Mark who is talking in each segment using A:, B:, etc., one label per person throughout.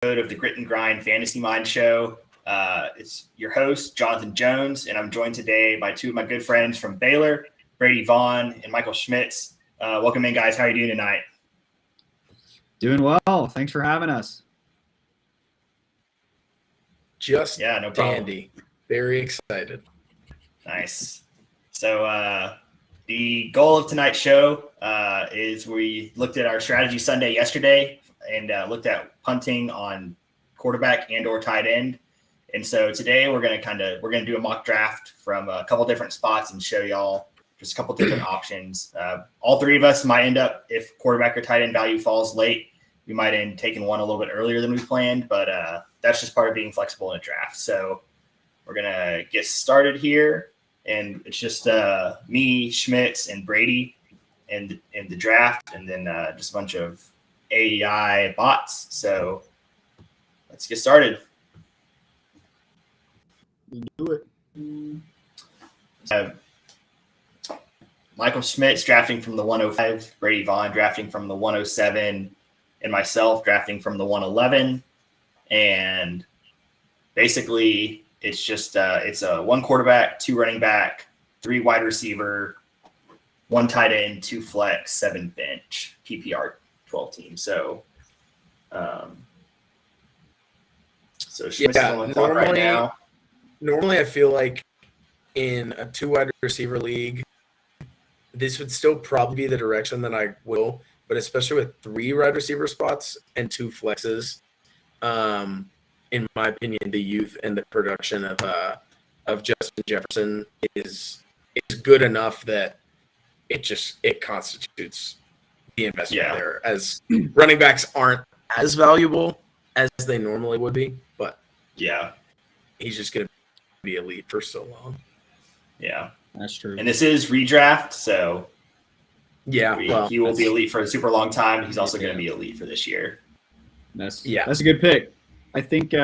A: of the Grit and Grind Fantasy Mind Show. It's your host, Jonathan Jones, and I'm joined today by two of my good friends from Baylor, Brady Vaughn and Michael Schmitz. Welcome in, guys. How are you doing tonight?
B: Doing well. Thanks for having us.
A: No problem.
C: Dandy. Very excited.
A: Nice. So the goal of tonight's show is we looked at our strategy Sunday yesterday and looked at punting on quarterback and or tight end. And so today we're going to do a mock draft from a couple different spots and show y'all just a couple different options. All three of us might end up, if quarterback or tight end value falls late, we might end taking one a little bit earlier than we planned, but that's just part of being flexible in a draft. So we're going to get started here, and it's just me, Schmitz, and Brady in the draft, and then just a bunch of AI bots. So let's get started.
B: Do it.
A: Michael Schmitz drafting from the 105, Brady Vaughn drafting from the 107, and myself drafting from the 111. And basically it's just it's a one quarterback, two running back, three wide receiver, one tight end, two flex, seven bench, PPR 12 team. So Schmitz is on the clock right now.
C: Normally I feel like in a two wide receiver league, this would still probably be the direction that I will, but especially with three wide receiver spots and two flexes, in my opinion, the youth and the production of Justin Jefferson is good enough that it constitutes the investment there, as running backs aren't as valuable as they normally would be, but he's just going to be elite for so long.
A: Yeah,
B: that's true.
A: And this is redraft, so he will be elite for a super long time. He's also going to be elite for this year.
B: That's a good pick. I think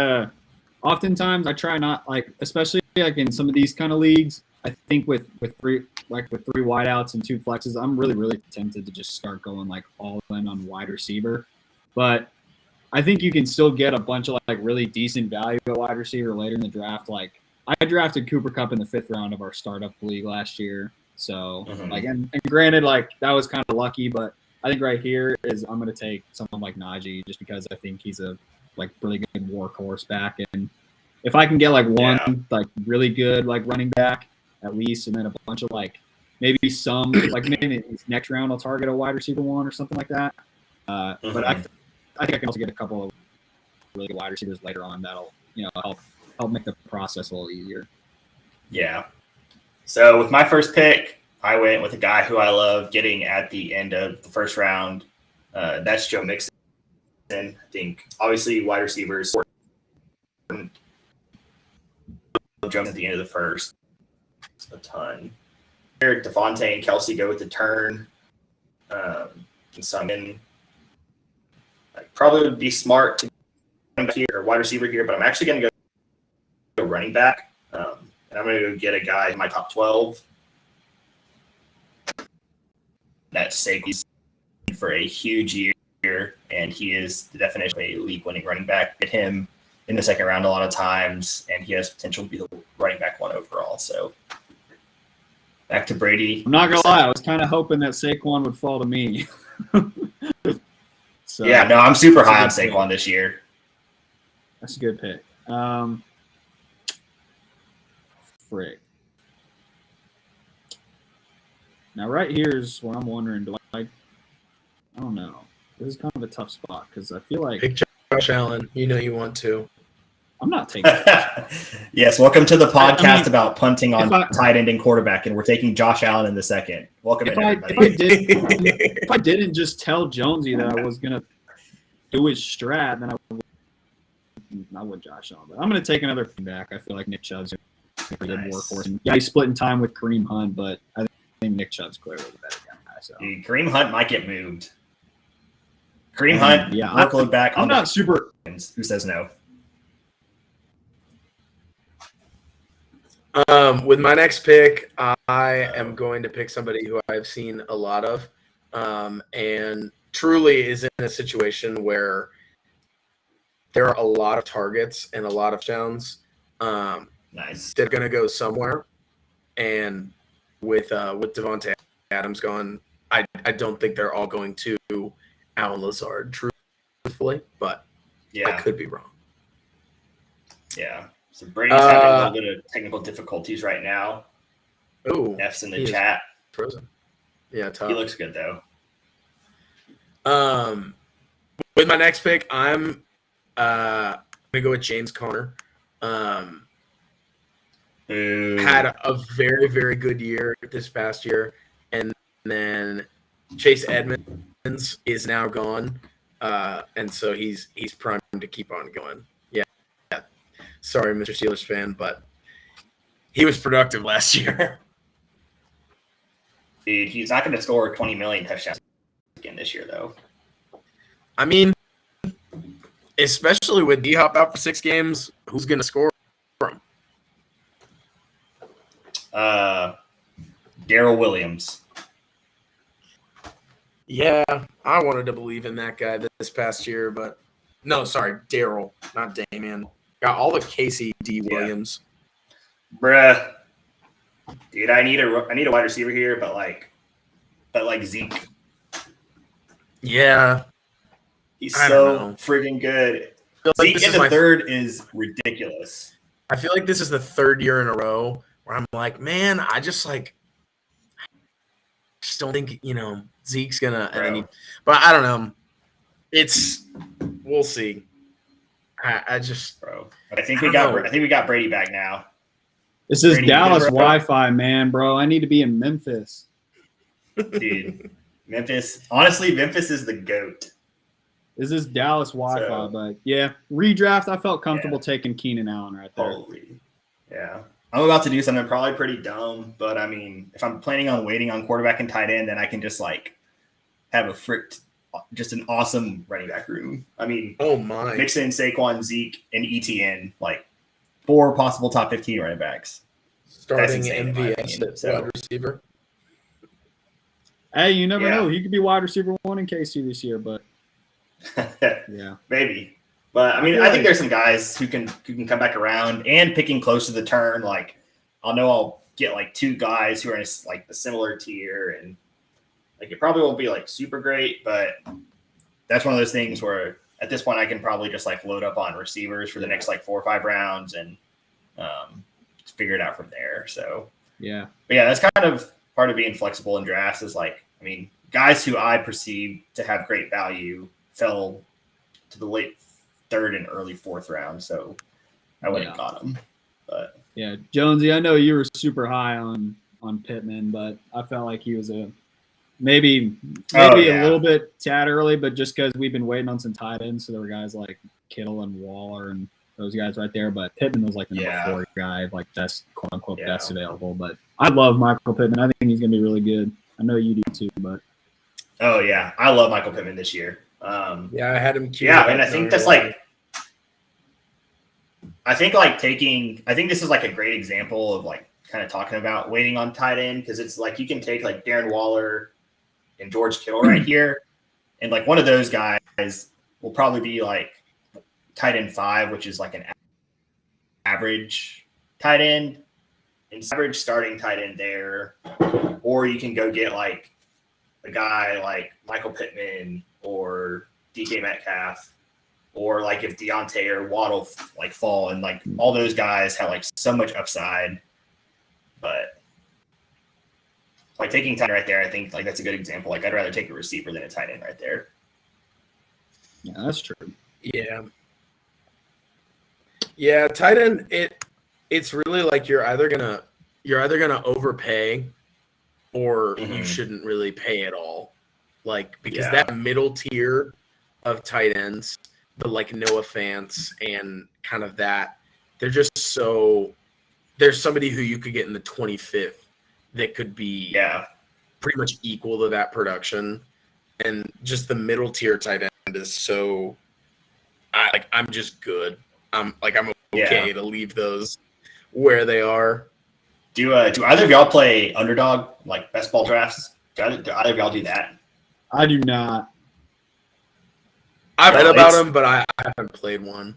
B: oftentimes I try not, especially in some of these kind of leagues, I think with three wideouts and two flexes, I'm really tempted to just start going all in on wide receiver. But I think you can still get a bunch of really decent value at wide receiver later in the draft. I drafted Cooper Kupp in the 5th round of our startup league last year. So and granted, that was kind of lucky, but I think right here is I'm going to take someone like Najee just because I think he's a really good workhorse back. And if I can get one really good running back at least, and then a bunch of maybe some maybe next round I'll target a wide receiver one or something like that. But I think I can also get a couple of really good wide receivers later on that'll help make the process a little easier. Yeah.
A: So with my first pick, I went with a guy who I love getting at the end of the first round. That's Joe Mixon. I think obviously wide receivers Jones at the end of the first a ton. Eric Devontae and Kelsey go with the turn. And some in probably would be smart to go here or wide receiver here, but I'm actually going to go running back. And I'm going to go get a guy in my top 12. That's Saquon for a huge year, and he is the definition of a league-winning running back. Get him in the second round a lot of times, and he has potential to be the running back one overall. So back to Brady.
B: I'm not going to lie. I was kind of hoping that Saquon would fall to me.
A: I'm super high on Saquon this year.
B: That's a good pick. Frick. Now, right here is where I'm wondering, I don't know. This is kind of a tough spot because I feel like...
C: Pick Josh Allen. You know you want to.
B: I'm not taking
A: Yes, welcome to the podcast about punting on tight end and quarterback, and we're taking Josh Allen in the second. Welcome in, everybody.
B: If I didn't just tell Jonesy that I was going to do his strat, then I would Josh Allen. But I'm going to take another back. I feel like Nick Chubb's a good workhorse. And he's splitting time with Kareem Hunt, but I think Nick Chubb's clearly the better guy. So.
A: Dude, Kareem Hunt might get moved. Kareem Hunt, workload back.
B: I'm not super.
A: Who says no?
C: With my next pick, I am going to pick somebody who I've seen a lot of, and truly is in a situation where there are a lot of targets and a lot of touchdowns.
A: Nice.
C: They're going to go somewhere. And with Devontae Adams gone, I don't think they're all going to Allen Lazard, truthfully, but I could be wrong.
A: Yeah. So Brady's having a little bit of technical difficulties right now.
C: Oh,
A: F's in the chat.
C: Frozen. Yeah, tough.
A: He looks good though.
C: With my next pick, I'm gonna go with James Conner. Had a very, very good year this past year, and then Chase Edmonds is now gone, and so he's primed to keep on going. Yeah. Sorry, Mr. Steelers fan, but he was productive last year.
A: Dude, he's not going to score 20 million touchdowns again this year, though.
C: I mean, especially with D-Hop out for 6 games, who's going to score for him?
A: Darrell Williams.
C: Yeah, I wanted to believe in that guy this past year, but no, sorry, Darrell, not Damian. Got all the Casey D. Williams.
A: Bruh. Dude, I need a wide receiver here, but like Zeke.
C: Yeah.
A: He's so friggin' good.
C: Like
A: Zeke in the third is ridiculous.
C: I feel like this is the 3rd year in a row where I'm like, man, I just don't think, Zeke's gonna but I don't know. We'll see. I just
A: I think we got Brady back now.
B: This is Brady, Dallas Wi-Fi, man, bro. I need to be in Memphis.
A: Dude, Memphis. Honestly, Memphis is the GOAT.
B: This is Dallas Wi-Fi, but yeah, redraft. I felt comfortable taking Keenan Allen right there.
A: Holy, yeah. I'm about to do something probably pretty dumb, but I mean, if I'm planning on waiting on quarterback and tight end, then I can just have just an awesome running back room. I mean,
C: oh my,
A: mix in Saquon, Zeke, and ETN, 4 possible top 15 running backs.
C: Starting MVS at wide receiver.
B: Hey, you never know. He could be wide receiver 1 in KC this year, but yeah,
A: maybe. But I mean, I think there's some guys who can come back around, and picking close to the turn. I'll get 2 guys who are in a similar tier, and it probably won't be super great, but that's one of those things where at this point I can probably just load up on receivers for the next 4 or 5 rounds and figure it out from there. So
B: yeah,
A: but yeah, that's kind of part of being flexible in drafts is guys who I perceive to have great value fell to the late 3rd and early 4th round, so I wouldn't have got them. But
B: yeah, Jonesy, I know you were super high on Pittman, but I felt like he was maybe a little bit tad early, but just because we've been waiting on some tight ends, so there were guys like Kittle and Waller and those guys right there. But Pittman was the number 4 guy, best quote unquote best available. But I love Michael Pittman. I think he's gonna be really good. I know you do too, but
A: oh yeah, I love Michael Pittman this year.
C: I had him.
A: And I think that's I think this is a great example of kind of talking about waiting on tight end, because it's you can take Darren Waller and George Kittle right here, and one of those guys will probably be tight end 5, which is an average tight end, and average starting tight end there, or you can go get a guy like Michael Pittman or DK Metcalf, or if Deontay or Waddle fall, and all those guys have so much upside. But taking tight end right there, I think that's a good example. I'd rather take a receiver than a tight end right there.
B: Yeah, that's true.
C: Yeah, tight end. It's really you're either gonna overpay, or you shouldn't really pay at all. Because that middle tier of tight ends, the Noah Fants and kind of that, they're just so. There's somebody who you could get in the 25th that could be pretty much equal to that production, and just the middle tier tight end is so. I'm just good. I'm okay to leave those where they are.
A: Do either of y'all play underdog best ball drafts? Do either of y'all do that?
B: I do not.
C: I've read about them, but I haven't played one.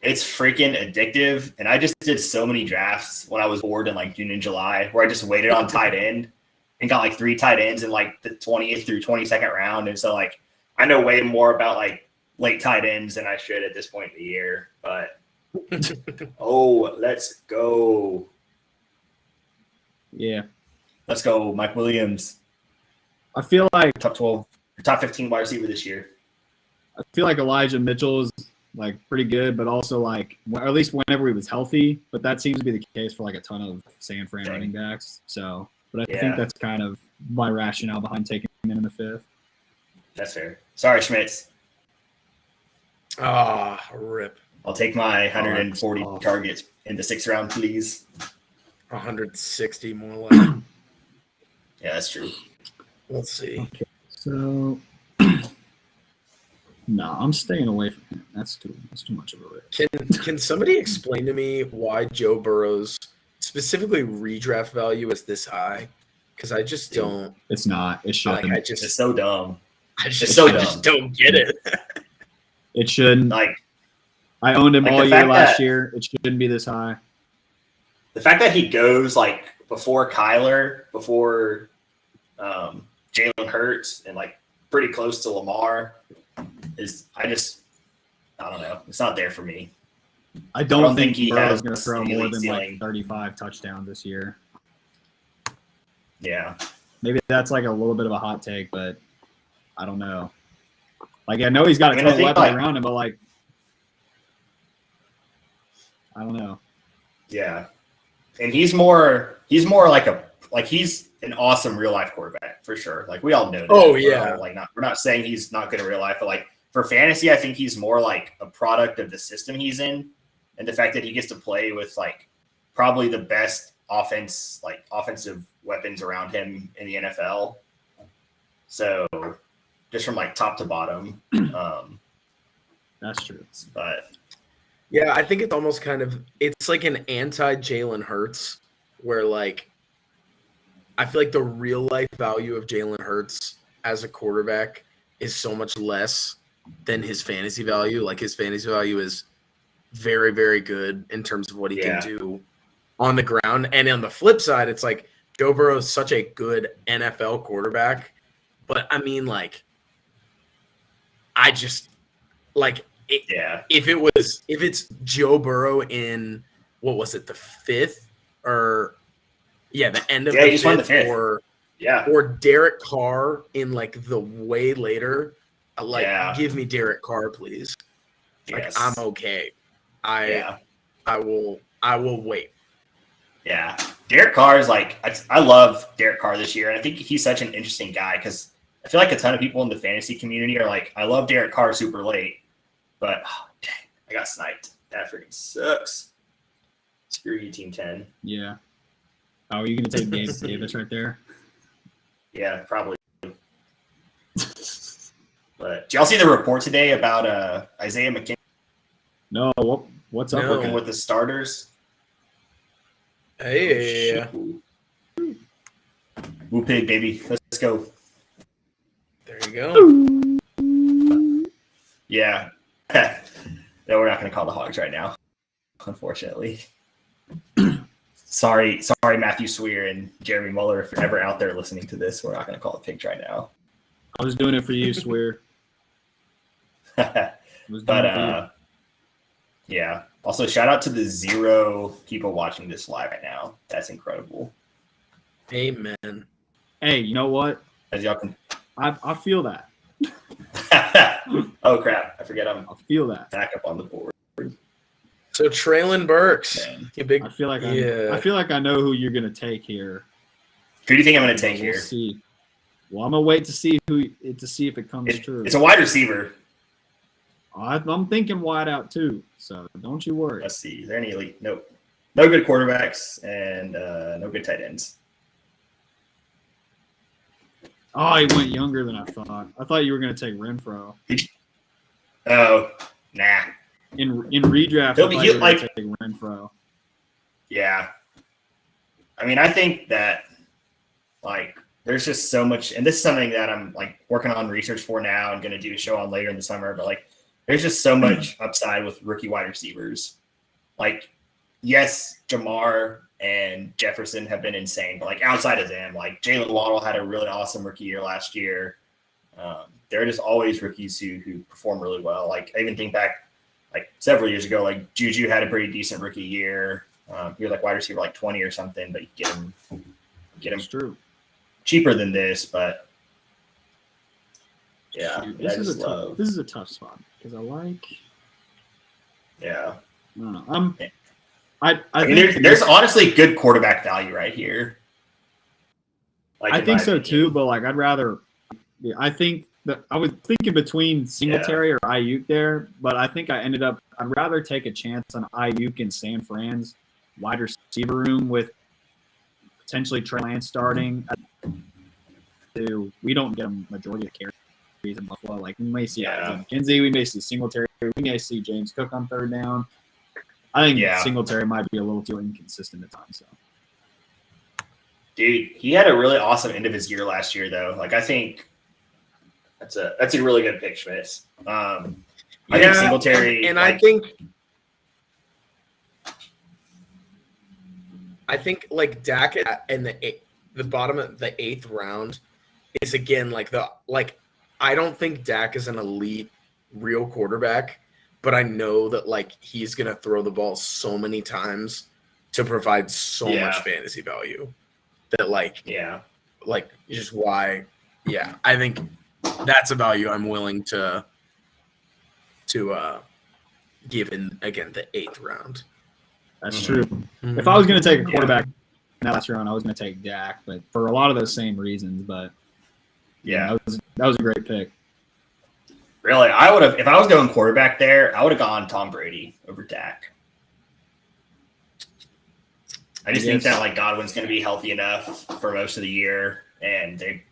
A: It's freaking addictive. And I just did so many drafts when I was bored in like June and July where I just waited on tight end and got like 3 tight ends in like the 20th through 22nd round. And so like I know way more about like late tight ends than I should at this point in the year. But let's go.
B: Yeah.
A: Let's go, Mike Williams.
B: I feel like
A: top 12, top 15 wide receiver this year.
B: I feel like Elijah Mitchell is like pretty good, but also like, or at least whenever he was healthy. But that seems to be the case for like a ton of San Fran running backs. So, but I think that's kind of my rationale behind taking him in the 5th.
A: That's fair. Sorry, Schmitz.
C: Rip.
A: I'll take my 140 targets in the 6th round, please.
C: 160 more like.
A: Yeah, that's true.
C: Let's see.
B: Okay, so no, I'm staying away from him. That's too much of a risk.
C: Can somebody explain to me why Joe Burrow's specifically redraft value is this high? Because I just don't.
B: It's not. It shouldn't.
C: Like,
A: it's so dumb.
C: I just don't get it.
B: It shouldn't.
A: Like
B: I owned him all year last year. It shouldn't be this high.
A: The fact that he goes like before Kyler, before Jalen Hurts, and like pretty close to Lamar is I don't know. It's not there for me.
B: I don't think
A: he
B: Burrow's
A: has
B: going to throw
A: elite
B: more than
A: ceiling.
B: like 35 touchdowns this year.
A: Yeah.
B: Maybe that's like a little bit of a hot take, but I don't know. Like I know he's got a ton of weapons around him, but like I don't know.
A: Yeah. And he's more like he's an awesome real life quarterback for sure. Like we all know that.
C: Oh yeah.
A: We're not saying he's not good in real life, but like for fantasy, I think he's more like a product of the system he's in and the fact that he gets to play with like probably the best offensive weapons around him in the NFL. So just from like top to bottom.
B: That's true.
A: But
C: yeah, I think it's almost it's like an anti-Jalen Hurts where like I feel like the real life value of Jalen Hurts as a quarterback is so much less than his fantasy value. Like his fantasy value is very, very good in terms of what he can do on the ground. And on the flip side, it's like Joe Burrow is such a good NFL quarterback. But I mean, like, I just like if it's Joe Burrow in what was it, the 5th or the end of the 5th or Derek Carr in like the way later, give me Derek Carr, please. Like I'm okay. I will wait.
A: Yeah. Derek Carr is like I love Derek Carr this year, and I think he's such an interesting guy because I feel like a ton of people in the fantasy community are like, I love Derek Carr super late, but dang, I got sniped. That freaking sucks. Screw you, Team 10.
B: Yeah. Oh, are you going to take Gabe Davis right there?
A: Yeah, probably. But did y'all see the report today about Isaiah McKinney?
B: No. What's up?
A: Working with the starters.
C: Hey.
A: Woo pig, baby. Let's go.
C: There you go.
A: Yeah. No, we're not going to call the Hogs right now, unfortunately. Sorry, Matthew Swear and Jeremy Muller, if you're ever out there listening to this, we're not going to call the pigs right now.
B: I was doing it for you, Swear.
A: Yeah. Also, shout out to the 0 people watching this live right now. That's incredible.
C: Amen.
B: Hey, you know what?
A: As y'all can.
B: I feel that.
A: Oh crap! I forget I
B: feel that.
A: Back up on the board.
C: So Traylon Burks,
B: I feel like I know who you're gonna take here.
A: Who do you think I'm gonna take here?
B: See. Well, I'm gonna wait to see if it comes true.
A: It's a wide receiver.
B: I'm thinking wide out too, so don't you worry.
A: Let's see. Is there any elite? Nope. No good quarterbacks and no good tight ends.
B: Oh, he went younger than I thought. I thought you were going to take Renfro.
A: Oh, nah.
B: In redraft, I thought you were going to take Renfro.
A: Yeah. I mean, I think that, like, there's just so much – and this is something that I'm, like, working on research for now and going to do a show on later in the summer. But, like, there's just so much upside with rookie wide receivers. Like, yes, Jamar and Jefferson have been insane, but like outside of them, like Jalen Waddle had a really awesome rookie year last year. There are just always rookies who perform really well. Like I even think back like several years ago, like Juju had a pretty decent rookie year. He was like wide receiver like 20 or something, but you get him
B: true.
A: cheaper than this, but yeah,
B: Dude, this is a tough spot because I don't know. I
A: mean, there's honestly good quarterback value right here. Like,
B: I think so too, but like I think that I was thinking between Singletary or Ayuk there, but I think I'd rather take a chance on Ayuk and San Fran's wide receiver room with potentially Trey Lance starting. We don't get a majority of carries in Buffalo. Like we may see McKenzie, we may see Singletary, we may see James Cook on third down. I think Singletary might be a little too inconsistent at times. So.
A: Dude, he had a really awesome end of his year last year, though. Like I think that's a really good pick, Schmitz. I think Singletary,
C: and
A: like,
C: I think like Dak in the bottom of the 8th round is again I don't think Dak is an elite real quarterback. But I know that like he's gonna throw the ball so many times to provide so much fantasy value that just why I think that's a value I'm willing to give in again the 8th round.
B: That's true. Mm-hmm. If I was gonna take a quarterback in that last round, I was gonna take Dak, but for a lot of those same reasons. But that was a great pick.
A: Really, I would have, if I was going quarterback there, I would have gone Tom Brady over Dak. I just think that like Godwin's going to be healthy enough for most of the year, and they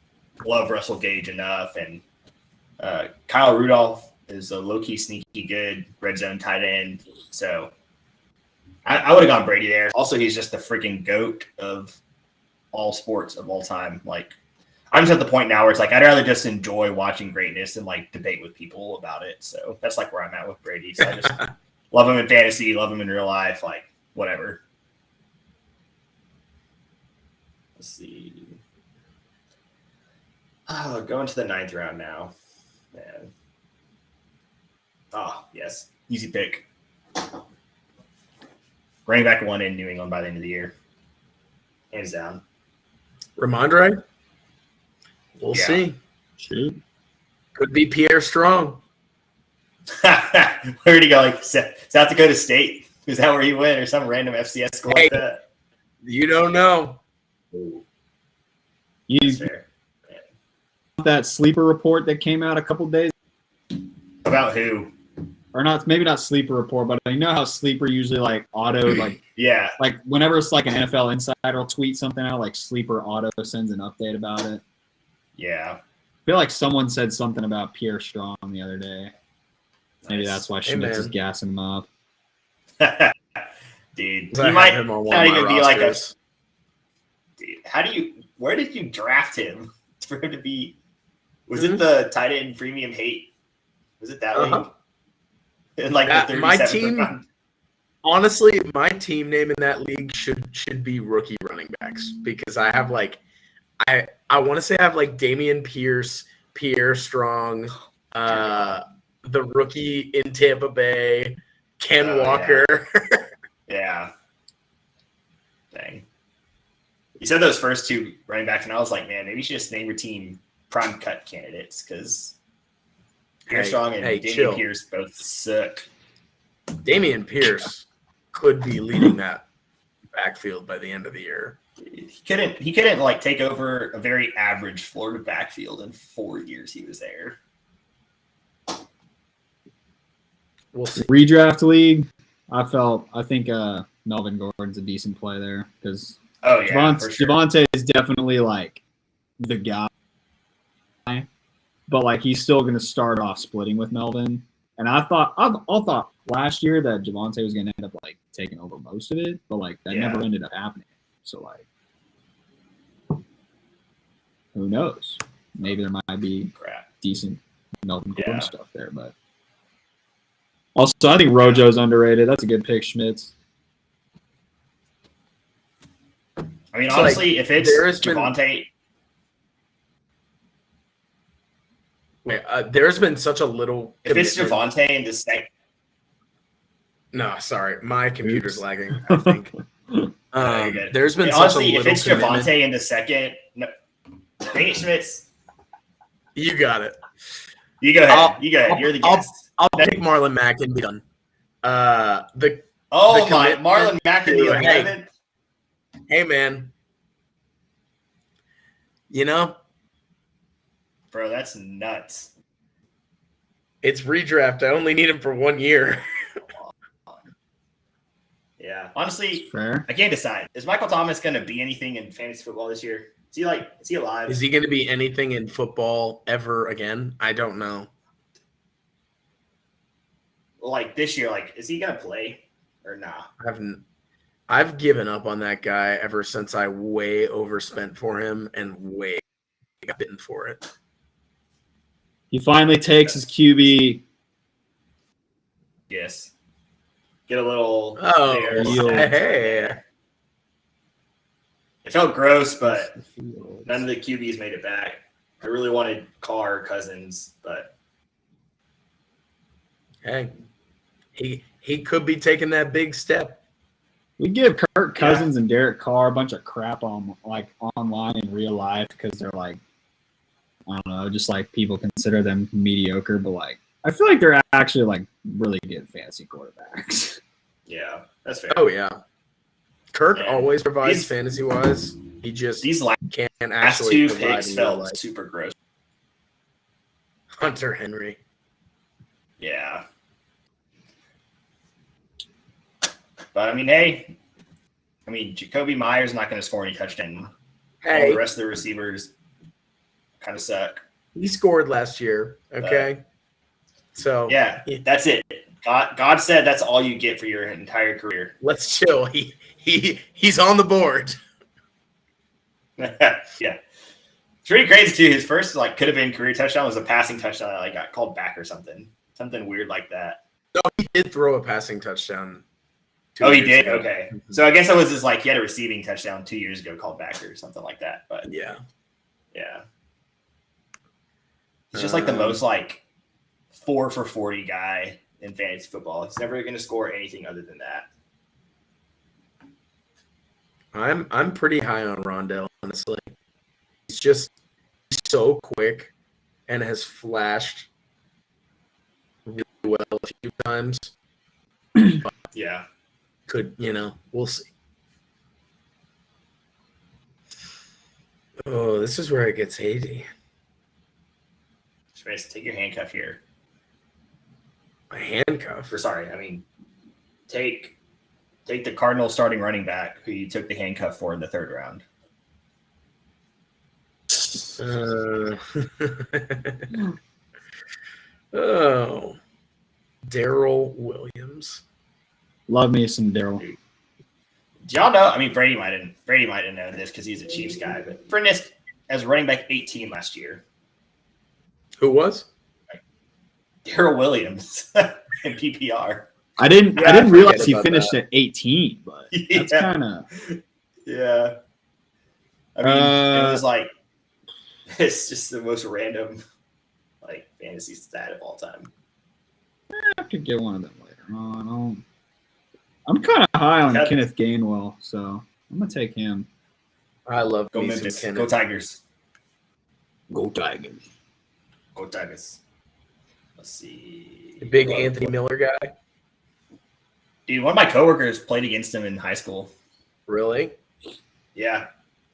A: love Russell Gage enough, and Kyle Rudolph is a low-key, sneaky good red zone tight end. So I would have gone Brady there. Also, he's just the freaking GOAT of all sports of all time. Like, I'm just at the point now where it's like I'd rather just enjoy watching greatness than like debate with people about it. So that's like where I'm at with Brady. So I just love him in fantasy, love him in real life, like whatever. Let's see. Oh, going to the 9th round now. Man. Oh, yes. Easy pick. Running back 1 in New England by the end of the year. Hands down.
C: Ramondre? We'll see.
B: Shoot.
C: Could be Pierre Strong.
A: Where did he go? Like South Dakota State? Is that where he went, or some random FCS school like that?
C: You don't know.
B: That sleeper report that came out a couple days
A: about who?
B: Or not? Maybe not sleeper report, but you know how sleeper usually like auto like like whenever it's like an NFL insider will tweet something out, like sleeper auto sends an update about it.
A: Yeah.
B: I feel like someone said something about Pierre Strong the other day. Maybe that's why Schmitz is gassing him up.
A: Dude, he might not even be like a. Dude, where did you draft him for him to be? Was it the tight end premium hate? Was it that league? In like the
C: my team, round? Honestly, my team name in that league should be rookie running backs because I have like. I want to say I have like Damian Pierce, Pierre Strong, the rookie in Tampa Bay, Ken Walker.
A: Yeah. Dang. You said those first 2 running backs, and I was like, man, maybe you should just name your team prime cut candidates because Pierre Strong and Damian Pierce both suck.
C: Damian Pierce could be leading that backfield by the end of the year.
A: He couldn't like take over a very average Florida backfield in 4 years he was there.
B: We'll see. Redraft league, I think Melvin Gordon's a decent play there because Javonte is definitely like the guy, but like he's still going to start off splitting with Melvin. And I thought last year that Javonte was going to end up like taking over most of it, but like that never ended up happening. So like, who knows? Maybe there might be decent Melvin Gordon stuff there, but Also, I think Rojo's underrated. That's a good pick, Schmitz.
A: I mean, honestly, if it's Javonte.
C: There's been such a little.
A: If it's Javonte in the second.
C: No, sorry. My computer's lagging, I think. There's been
A: honestly, if it's Javonte in the second. No, dang it, Schmitz.
C: You got it.
A: You go ahead. You're the guest.
C: I'll take Marlon Mack and be done.
A: Marlon Mack and the 11th.
C: Hey, man.
A: Bro, that's nuts.
C: It's redraft. I only need him for 1 year.
A: Yeah. Honestly,
B: fair.
A: I can't decide. Is Michael Thomas going to be anything in fantasy football this year? Is he alive?
C: Is he going to be anything in football ever again? I don't know.
A: Like this year, is he going to play or nah?
C: I've given up on that guy ever since I way overspent for him and way got bitten for it.
B: He finally takes his QB.
A: Yes. Get a little.
C: Oh, hey.
A: It felt gross, but none of the QBs made it back. I really wanted Carr, Cousins, but
C: hey, he could be taking that big step.
B: We give Kirk Cousins and Derek Carr a bunch of crap on online in real life because they're I don't know, just people consider them mediocre, but I feel like they're actually really good fantasy quarterbacks.
A: Yeah, that's fair.
C: Oh yeah, Kirk always provides fantasy wise. He just can't actually.
A: Last two picks felt super gross.
C: Hunter Henry.
A: Yeah. But hey, Jacoby Myers not going to score any touchdown. All the rest of the receivers kind of suck.
C: He scored last year. Okay. So
A: yeah, that's it. God said that's all you get for your entire career.
C: Let's chill. He's on the board.
A: Yeah. It's pretty crazy too. His first could have been career touchdown was a passing touchdown that got called back or something weird like that.
C: No, he did throw a passing touchdown.
A: He did. Ago. Okay, so I guess it was just he had a receiving touchdown 2 years ago called back or something like that. But yeah, he's just the most 4 for 40 guy in fantasy football. He's never going to score anything other than that.
C: I'm pretty high on Rondell, honestly. He's just so quick and has flashed really well a few times. But
A: yeah.
C: We'll see. Oh, this is where it gets hazy.
A: Schmitz, take your handcuff here.
C: A handcuff?
A: Take the Cardinals starting running back who you took the handcuff for in the 3rd round.
C: Darrell Williams.
B: Love me some Darrell.
A: Do y'all know? Brady might have known this because he's a Chiefs guy, but Fernist as running back 18 last year.
C: Who was?
A: Darrell Williams in PPR.
B: I didn't realize he finished at 18, but that's kind of.
A: Yeah. It was it's just the most random fantasy stat of all time.
B: I could get one of them later on. I'm kind of high on Kenneth Gainwell, so I'm gonna take him.
C: I love
A: Go Memphis. Go Tigers.
B: Go Tigers.
A: Go Tigers. Let's see.
C: The big Anthony Miller guy.
A: Dude, one of my coworkers played against him in high school.
C: Really?
A: Yeah.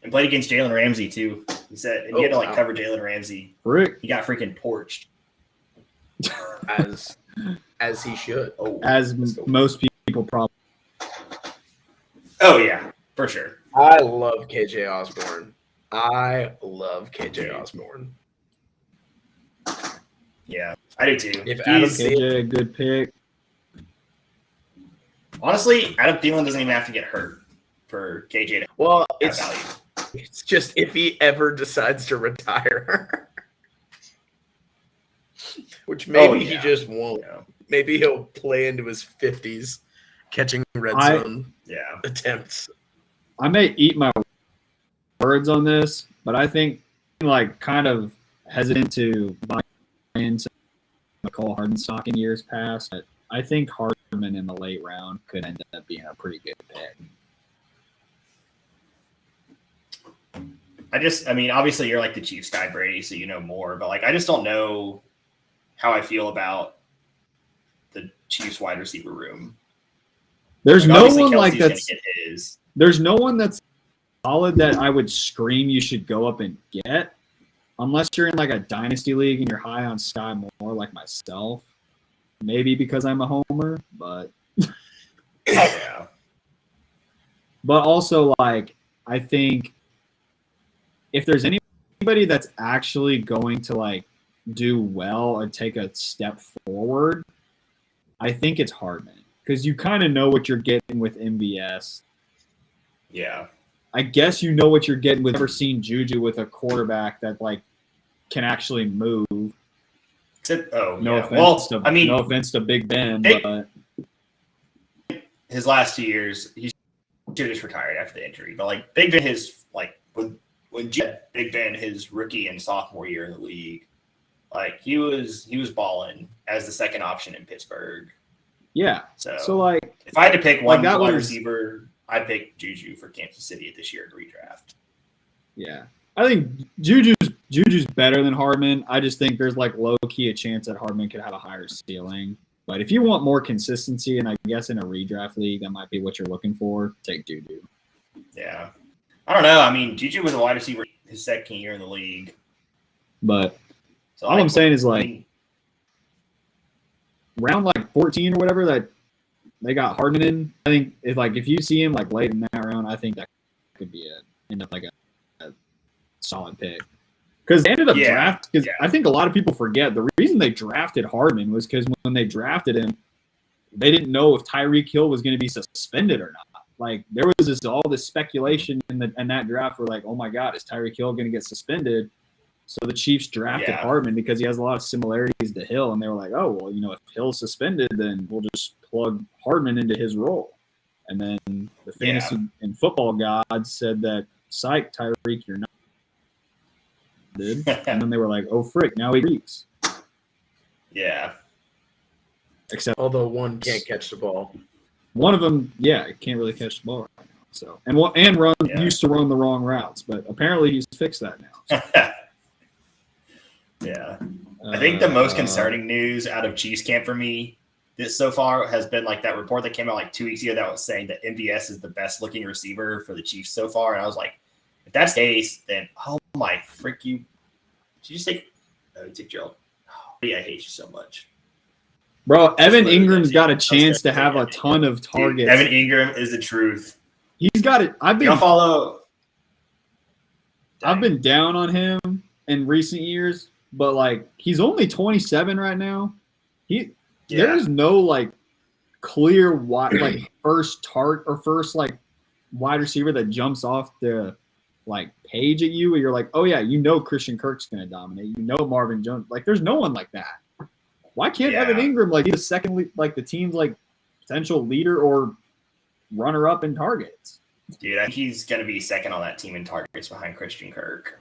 A: And played against Jalen Ramsey, too. He said, and he had to cover Jalen Ramsey.
B: Rick.
A: He got freaking torched.
C: As he should.
B: As most people probably.
A: Oh, yeah. For sure.
C: I love KJ Osborne.
A: Yeah, I do too.
C: If Adam
B: KJ, a good pick.
A: Honestly, Adam Thielen doesn't even have to get hurt for KJ to have value.
C: It's just if he ever decides to retire. Which maybe he just won't. Maybe he'll play into his 50s, catching red zone attempts.
B: I may eat my words on this, but I think like kind of hesitant to buy into McCall Hardenstock in years past. But I think Hardman in the late round could end up being a pretty good pick.
A: I mean, obviously you're like the Chiefs guy, Brady, so you know more, but like I just don't know how I feel about the Chiefs wide receiver room.
B: There's
A: like,
B: no one like
A: that's get his.
B: There's no one that's solid that I would scream you should go up and get, unless you're in like a dynasty league and you're high on Sky Moore like myself. Maybe because I'm a homer, but
A: yeah.
B: But also like I think if there's anybody that's actually going to like do well or take a step forward, I think it's Hardman because you kind of know what you're getting with MVS.
A: Yeah.
B: I guess you know what you're getting with. Never seen Juju with a quarterback that like can actually move.
A: Except,
B: no offense to Big Ben, but
A: his last 2 years, he should have just retired after the injury. But like Big Ben, when Big Ben, his rookie and sophomore year in the league, like he was balling as the second option in Pittsburgh.
B: Yeah.
A: So
B: like
A: if I had to pick one
B: like
A: wide receiver, I'd pick Juju for Kansas City this year to redraft.
B: Yeah. I think Juju's better than Hardman. I just think there's like low key a chance that Hardman could have a higher ceiling. But if you want more consistency, and I guess in a redraft league, that might be what you're looking for, take Juju.
A: Yeah. I don't know. I mean, Juju was a wide receiver his second year in the league.
B: But all I'm saying is like round like 14 or whatever that they got Hardman in, I think if you see him like late in that round, I think that could be end up like a solid pick. Because they ended up I think a lot of people forget the reason they drafted Hardman was because when they drafted him, they didn't know if Tyreek Hill was going to be suspended or not. Like there was all this speculation in that draft where like, oh my God, is Tyreek Hill going to get suspended? So the Chiefs drafted Hardman because he has a lot of similarities to Hill, and they were like, oh well, if Hill's suspended, then we'll just plug Hardman into his role. And then the fantasy and football gods said that, psych, Tyreek, you're not. Did and then they were like, oh frick, now he reeks.
A: Yeah.
B: Except
C: although one can't catch the ball.
B: One of them, can't really catch the ball right now. So used to run the wrong routes, but apparently he's fixed that now.
A: Yeah. I think the most concerning news out of Chiefs camp for me so far has been like that report that came out like 2 weeks ago that was saying that MVS is the best looking receiver for the Chiefs so far. And I was like, if that's the case, then oh my frick, did you just take Gerald? Oh, I hate you so much.
B: Bro, Evan Ingram's got a chance to have a ton of targets.
A: Dude, Evan Ingram is the truth.
B: He's got it. I've been down on him in recent years, but like he's only 27 right now. There's no like clear first wide receiver that jumps off the like page at you where you're like, oh yeah, Christian Kirk's gonna dominate. Marvin Jones. Like there's no one like that. Why can't Evan Ingram be the second the team's like potential leader or runner up in targets?
A: Dude, I think he's gonna be second on that team in targets behind Christian Kirk.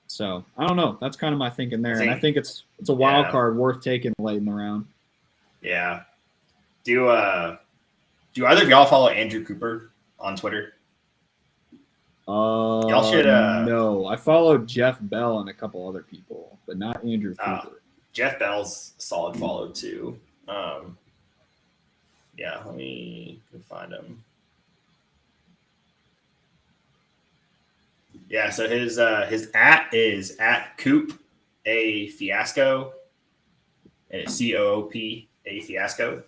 B: So I don't know. That's kind of my thinking there, and I think it's a wild card worth taking late in the round.
A: Yeah. Do either of y'all follow Andrew Cooper on Twitter? Y'all should.
B: No, I follow Jeff Bell and a couple other people, but not Andrew Cooper.
A: Jeff Bell's a solid follow too. Let me find him. Yeah, so his @ is @Coop a Fiasco, and it's COOP a Fiasco,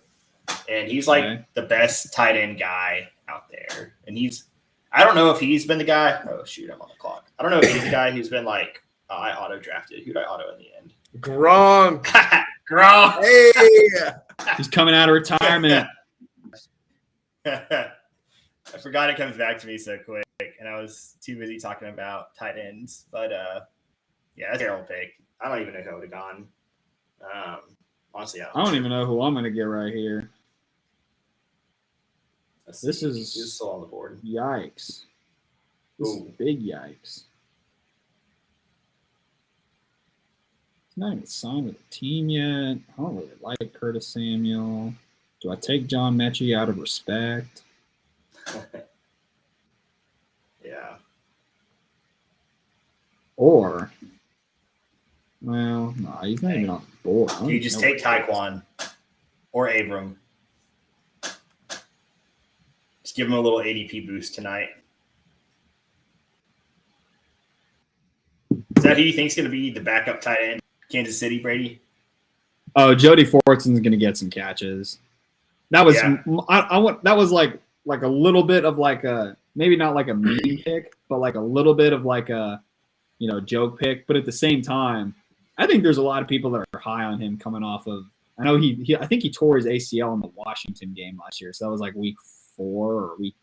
A: and he's like the best tight end guy out there. And I don't know if he's been the guy. Oh shoot, I'm on the clock. I don't know if he's the guy who's been like I auto drafted. Who did I auto in the end?
C: Gronk.
A: Gronk.
C: Hey,
B: he's coming out of retirement.
A: I forgot it comes back to me so quick, and I was too busy talking about tight ends. But that's a terrible pick. I don't even know who would have gone. Honestly,
B: I don't even know who I'm going to get right here. This is
A: who's still on the board.
B: Yikes. This is big yikes. He's not even signed with the team yet. I don't really like Curtis Samuel. Do I take John Mechie out of respect?
A: Yeah.
B: Or, well, no, he's not even on the board.
A: You just take Taekwon or Abram. Just give him a little ADP boost tonight. Is that who you think is going to be the backup tight end? Kansas City, Brady?
B: Oh, Jody Fortson's going to get some catches. That was that was like a little bit of like a, maybe not like a meme pick, but like a little bit of like a, joke pick. But at the same time, I think there's a lot of people that are high on him coming off of. I know I think he tore his ACL in the Washington game last year, so that was like week 4 or week.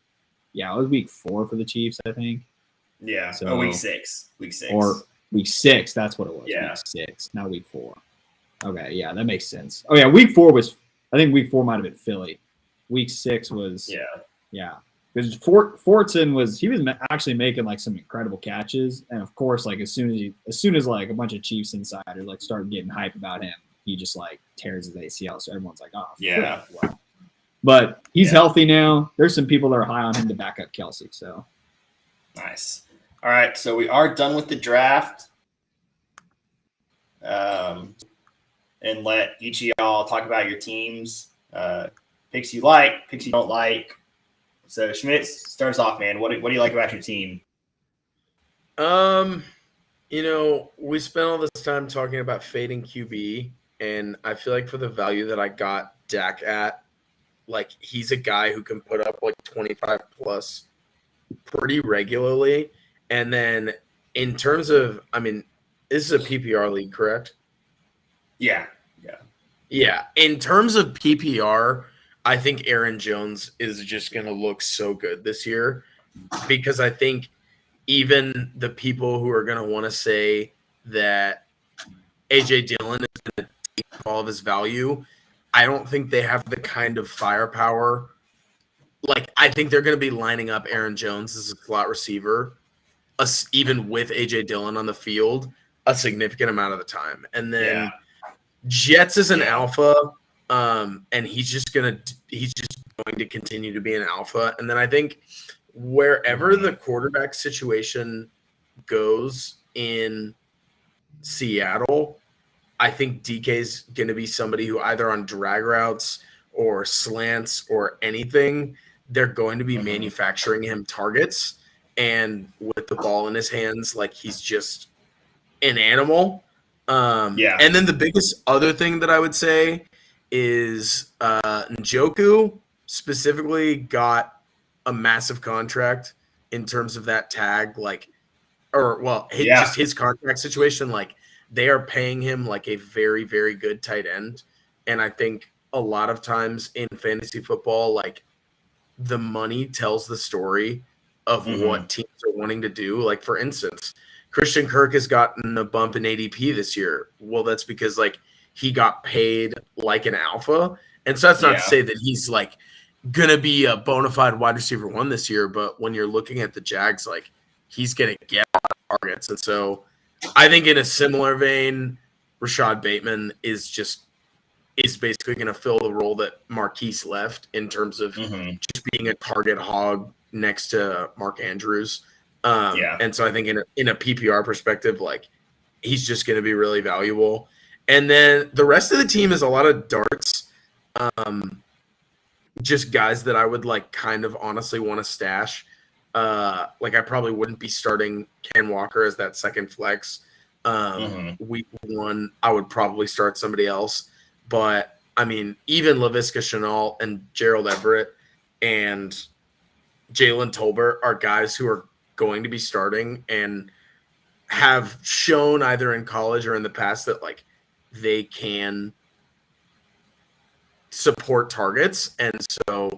B: Yeah, it was week 4 for the Chiefs, I think.
A: Yeah.
B: So,
A: week 6. Week 6.
B: Or week 6. That's what it was.
A: Yeah.
B: Week 6, not week 4. Okay, yeah, that makes sense. Oh yeah, week 4 was. I think week 4 might have been Philly. Week 6 was. Yeah. Because Fortson was actually making like some incredible catches, and of course, like as soon as like a bunch of Chiefs insiders like started getting hype about him, he just like tears his ACL. So everyone's like, oh
A: yeah.
B: Wow. But he's healthy now. There's some people that are high on him to back up Kelsey. So
A: nice. All right, so we are done with the draft. And let each of y'all talk about your teams, picks you like, picks you don't like. So Schmitz starts off, man. What do you like about your team?
C: We spent all this time talking about fading QB, and I feel like for the value that I got Dak at, like he's a guy who can put up like 25 plus pretty regularly. And then in terms of, this is a PPR league, correct?
A: Yeah.
C: Yeah. In terms of PPR, I think Aaron Jones is just going to look so good this year, because I think even the people who are going to want to say that A.J. Dillon is going to take all of his value, I don't think they have the kind of firepower. Like, I think they're going to be lining up Aaron Jones as a slot receiver, even with A.J. Dillon on the field, a significant amount of the time. And then Jets is an alpha. And he's just going to continue to be an alpha. And then I think wherever the quarterback situation goes in Seattle, I think DK's going to be somebody who either on drag routes or slants or anything, they're going to be manufacturing him targets. And with the ball in his hands, like he's just an animal. And then the biggest other thing that I would say is Njoku specifically got a massive contract in terms of that tag, just his contract situation. Like they are paying him like a very, very good tight end. And I think a lot of times in fantasy football, like the money tells the story of what teams are wanting to do. Like for instance, Christian Kirk has gotten a bump in ADP this year. Well, that's because like he got paid like an alpha. And so that's not to say that he's like going to be a bona fide wide receiver 1 this year. But when you're looking at the Jags, like he's going to get a lot of targets. And so I think in a similar vein, Rashad Bateman is basically going to fill the role that Marquise left in terms of just being a target hog next to Mark Andrews. And so I think in a PPR perspective, like he's just going to be really valuable. And then the rest of the team is a lot of darts, just guys that I would like kind of honestly want to stash. Like I probably wouldn't be starting Ken Walker as that second flex. Week 1, I would probably start somebody else. But I mean, even Laviska Shenault and Gerald Everett and Jalen Tolbert are guys who are going to be starting and have shown either in college or in the past that like they can support targets. And so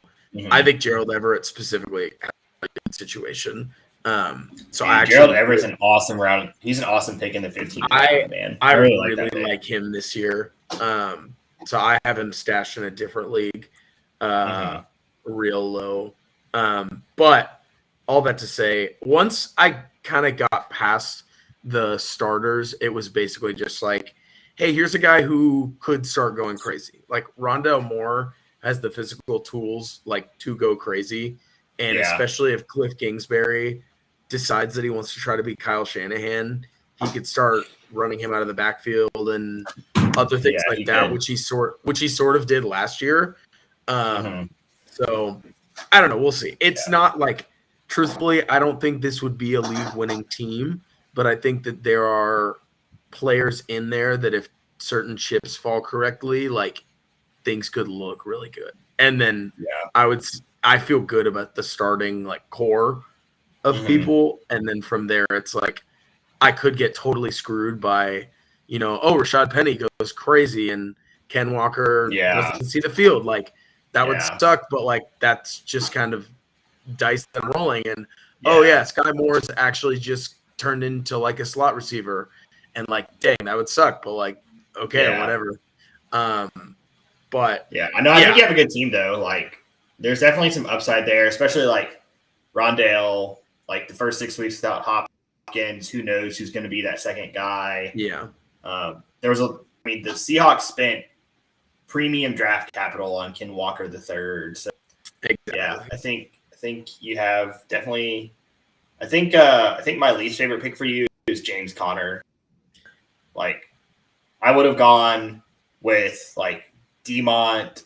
C: I think Gerald Everett specifically has a good situation.
A: Gerald Everett's an awesome round. He's an awesome pick in the 15th round, man.
C: I really like him this year. So I have him stashed in a different league, real low. But all that to say, once I kind of got past the starters, it was basically just like, hey, here's a guy who could start going crazy. Like Rondell Moore has the physical tools like to go crazy. And especially if Cliff Kingsbury decides that he wants to try to be Kyle Shanahan, he could start running him out of the backfield and other things like that, which he sort of did last year. So I don't know. We'll see. It's not like, truthfully, I don't think this would be a league-winning team, but I think that there are players in there that if certain chips fall correctly, like things could look really good. And then I feel good about the starting like core of people, and then from there it's like I could get totally screwed by, Rashad Penny goes crazy and Ken Walker doesn't see the field. Like that would suck, but like that's just kind of dice and rolling. And Sky Moore's actually just turned into like a slot receiver, and like dang, that would suck, but like whatever. But
A: I think you have a good team though. Like there's definitely some upside there, especially like Rondale, like the first 6 weeks without Hopkins, who knows who's going to be that second guy. The Seahawks spent premium draft capital on Ken Walker III. So I think you have definitely. I think my least favorite pick for you is James Conner. Like, I would have gone with like Demont,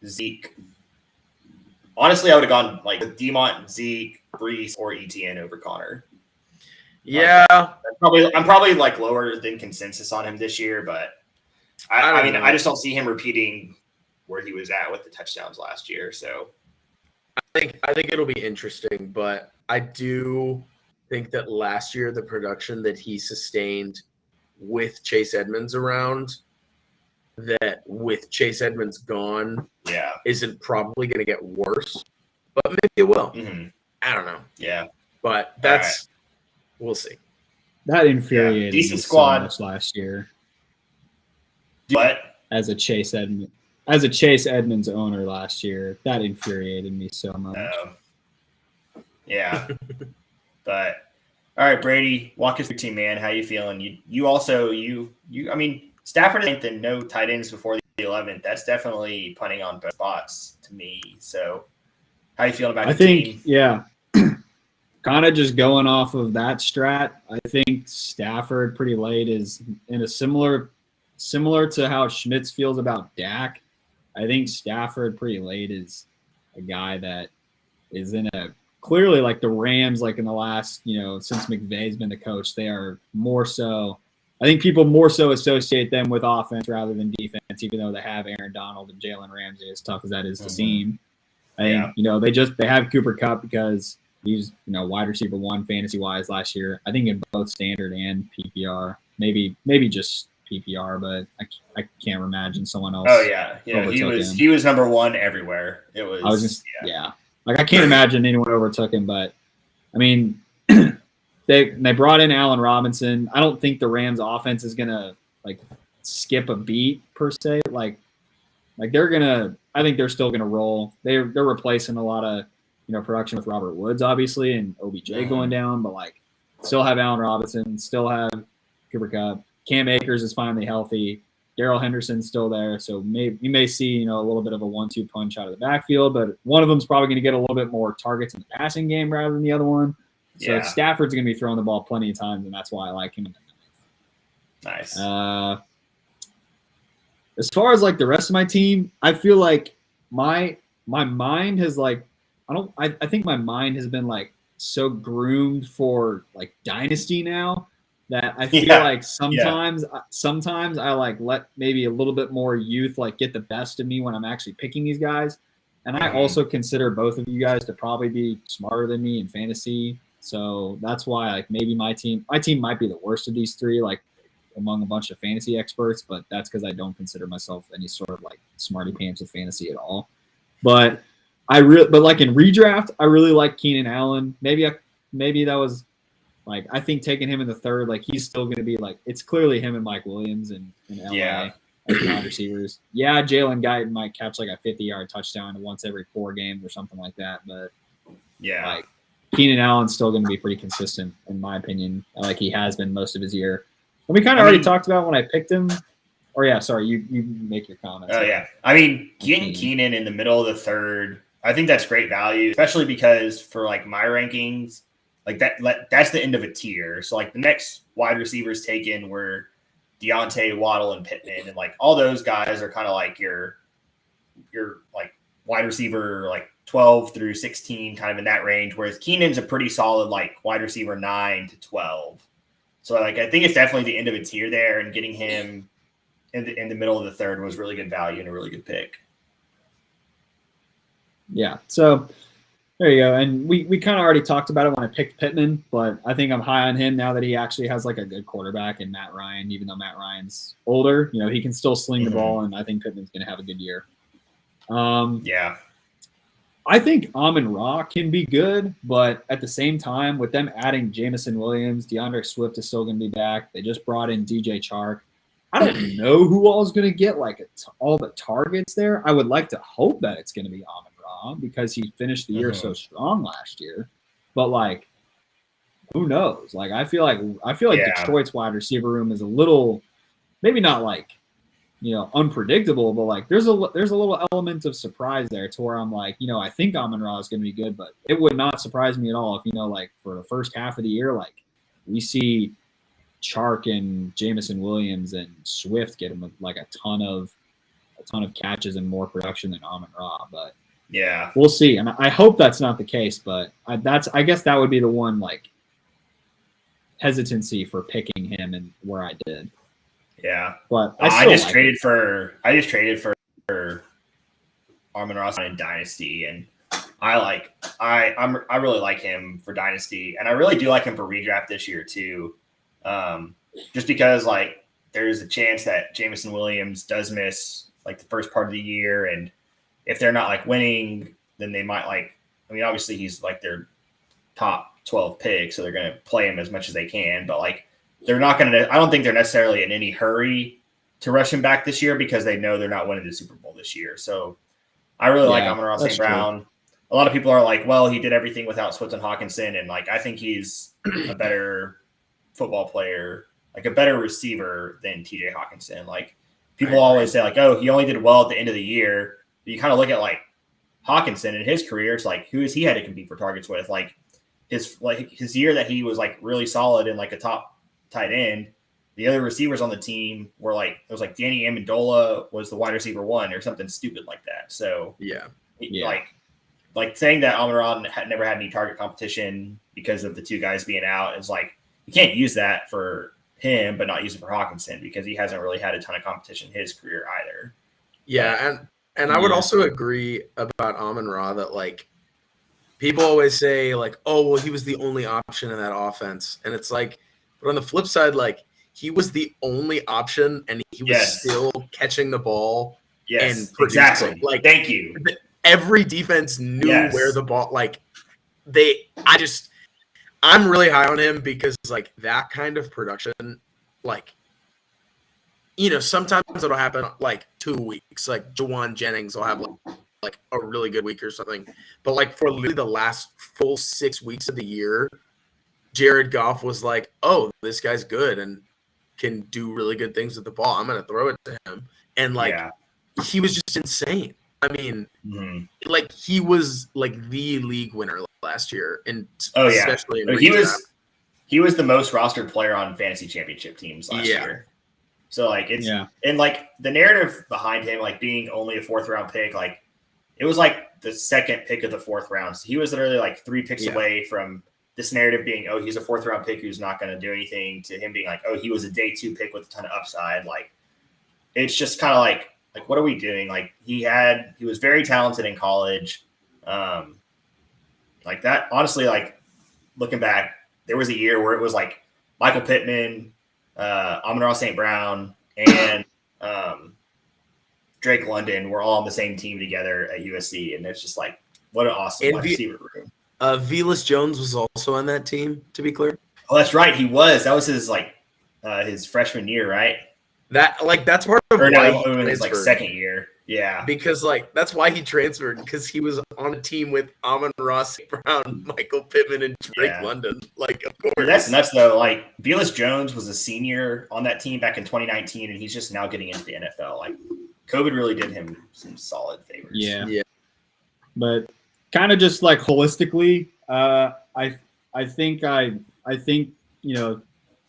A: Zeke. Honestly, I would have gone like with Demont, Zeke, Brees, or ETN over Conner. I'm probably like lower than consensus on him this year, but I just don't see him repeating where he was at with the touchdowns last year. So
C: I think it'll be interesting, but I do think that last year the production that he sustained with Chase Edmonds around, that with Chase Edmonds gone, isn't probably going to get worse, but maybe it will. I don't know. But that's we'll see.
B: That infuriated me
A: decent squad
B: so much last year.
A: But
B: as a Chase Edmonds owner last year, that infuriated me so much.
A: But all right, Brady, walk us through your team, man. How you feeling? You also I mean, Stafford and no tight ends before the 11th. That's definitely punting on both spots to me. So how you feeling about your team?
B: Kind of just going off of that strat, I think Stafford pretty late is in a similar to how Schmitz feels about Dak. I think Stafford pretty late is a guy that is in a clearly like the Rams, like in the last, since McVay's been the coach, they are more so. I think people more so associate them with offense rather than defense, even though they have Aaron Donald and Jalen Ramsey, as tough as that is to seem. I think, they have Cooper Kupp because he's, wide receiver 1 fantasy wise last year. I think in both standard and PPR, maybe just PPR, but I can't imagine someone else.
A: He was number 1 everywhere. It was.
B: Like I can't imagine anyone overtook him, but I mean, they brought in Allen Robinson. I don't think the Rams offense is gonna like skip a beat per se. Like they're gonna. I think they're still gonna roll. They're replacing a lot of production with Robert Woods, obviously, and OBJ going down, but like still have Allen Robinson, still have Cooper Kupp. Cam Akers is finally healthy. Darrell Henderson's still there, so you may see a little bit of a 1-2 punch out of the backfield, but one of them's probably going to get a little bit more targets in the passing game rather than the other one. So Stafford's going to be throwing the ball plenty of times, and that's why I like him.
A: Nice.
B: As far as like the rest of my team, I feel like my mind has like I think my mind has been like so groomed for like dynasty now that I feel like sometimes I like let maybe a little bit more youth like get the best of me when I'm actually picking these guys. And I also consider both of you guys to probably be smarter than me in fantasy. So that's why like maybe my team might be the worst of these three, like among a bunch of fantasy experts, but that's because I don't consider myself any sort of like smarty pants with fantasy at all. But like in redraft, I really like Keenan Allen. Maybe that was like, I think taking him in the 3rd, like he's still going to be like, it's clearly him and Mike Williams in LA. as wide receivers. Yeah, Jalen Guyton might catch like a 50-yard touchdown once every 4 games or something like that, but like Keenan Allen's still going to be pretty consistent in my opinion, like he has been most of his year. And we kind of already talked about when I picked him. Or yeah, sorry, you make your comments.
A: Oh yeah, I mean getting Keenan in the middle of the third, I think that's great value, especially because for like my rankings, like that's the end of a tier. So like the next wide receivers taken were Deontay, Waddle, and Pittman, and like all those guys are kind of like your like wide receiver like 12 through 16, kind of in that range. Whereas Keenan's a pretty solid like wide receiver 9 to 12. So like I think it's definitely the end of a tier there, and getting him in the middle of the third was really good value and a really good pick.
B: Yeah, so there you go. And we kind of already talked about it when I picked Pittman, but I think I'm high on him now that he actually has like a good quarterback in Matt Ryan. Even though Matt Ryan's older, he can still sling the ball, and I think Pittman's going to have a good year.
A: Yeah.
B: I think Amon-Ra can be good, but at the same time, with them adding Jameson Williams, DeAndre Swift is still going to be back. They just brought in DJ Chark. I don't know who all is going to get like all the targets there. I would like to hope that it's going to be Amon-Ra because he finished the year so strong last year. But like, who knows? Like, I feel like Detroit's wide receiver room is a little, maybe not like, unpredictable, but like there's a little element of surprise there to where I'm like, I think Amon-Ra is going to be good, but it would not surprise me at all if like for the first half of the year, like we see Chark and Jameson Williams and Swift get him like a ton of catches and more production than Amon-Ra, but
A: yeah,
B: we'll see. And I hope that's not the case, but I guess that would be the one like hesitancy for picking him and where I did.
A: Yeah,
B: but
A: I just traded for Amon-Ra in Dynasty, and I really like him for Dynasty, and I really do like him for redraft this year too. Just because like there's a chance that Jameson Williams does miss like the first part of the year, and if they're not like winning, then they might obviously he's like their top 12 pick, so they're going to play him as much as they can, but like they're not going to, I don't think they're necessarily in any hurry to rush him back this year because they know they're not winning the Super Bowl this year. So I really like Amon-Ra St. Brown. A lot of people are like, well, he did everything without Swift and Hawkinson, and like I think he's a better football player, like a better receiver than TJ Hawkinson. Like people always say like, oh, he only did well at the end of the year. But you kind of look at like Hawkinson in his career, it's like, who has he had to compete for targets with? Like his year that he was like really solid and like a top tight end, the other receivers on the team were like, it was like Danny Amendola was the wide receiver 1 or something stupid like that. So like saying that Amon-Ra never had any target competition because of the two guys being out is like, you can't use that for him, but not use it for Hawkinson because he hasn't really had a ton of competition in his career either.
C: Yeah. And I would also agree about Amon-Ra that like people always say like, oh, well, he was the only option in that offense. And it's like, but on the flip side, like he was the only option and he was still catching the ball.
A: Yes,
C: and
A: exactly.
C: Like,
A: thank you.
C: Every defense knew where the ball, like I'm really high on him because like that kind of production, like, sometimes it'll happen like 2 weeks, like Jawan Jennings will have like a really good week or something. But like for literally the last full 6 weeks of the year, Jared Goff was like, oh, this guy's good and can do really good things with the ball. I'm going to throw it to him. And like, he was just insane. I mean, like he was like the league winner last year. And especially in
A: he was the most rostered player on fantasy championship teams last year. So like it's and like the narrative behind him, like being only a 4th round pick, like it was like the 2nd pick of the 4th round. So he was literally like 3 picks away from this narrative being, oh, he's a 4th round pick who's not going to do anything, to him being like, oh, he was a day 2 pick with a ton of upside. Like it's just kind of like what are we doing? Like he was very talented in college. Like that, honestly, like looking back, there was a year where it was like Michael Pittman, Amon-Ra St. Brown, and Drake London were all on the same team together at USC. And it's just like, what an awesome wide receiver room.
C: Velus Jones was also on that team, to be clear.
A: Oh, that's right. He was. That was his his freshman year, right?
C: That's part of
A: Or
C: why
A: no,
C: he
A: it was like
C: transferred.
A: second year. Yeah.
C: Because that's why he transferred, because he was on a team with Amon-Ra St. Brown, Michael Pittman, and Drake London. Like, of course.
A: Dude, that's nuts though. Like Velus Jones was a senior on that team back in 2019, and he's just now getting into the NFL. Like COVID really did him some solid favors.
B: Yeah. But kind of just like holistically, I think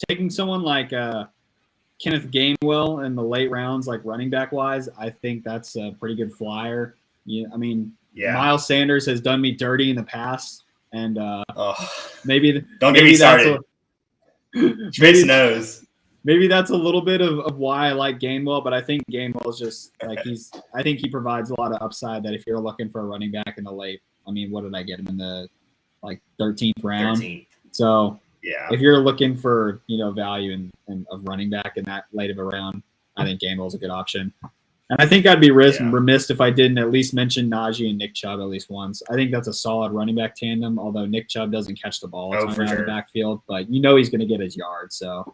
B: taking someone like Kenneth Gainwell in the late rounds, like running back wise, I think that's a pretty good flyer. Miles Sanders has done me dirty in the past, and maybe
A: don't get me started. Schmitz knows.
B: Maybe that's a little bit of why I like Gainwell, but I think Gainwell's just like I think he provides a lot of upside that if you're looking for a running back in the late, I mean, what did I get him in the 13th round? 13th. So if you're looking for value in of running back in that late of a round, I think Gainwell's a good option. And I think I'd be remiss if I didn't at least mention Najee and Nick Chubb at least once. I think that's a solid running back tandem, although Nick Chubb doesn't catch the ball out of the backfield, but he's going to get his yards. So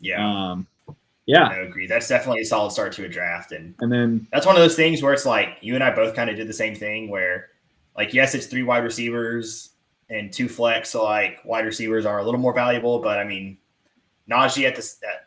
A: I agree. That's definitely a solid start to a draft, and then that's one of those things where it's like you and I both kind of did the same thing. Where, like, yes, it's 3 wide receivers and 2 flex, so like wide receivers are a little more valuable. But I mean, Najee at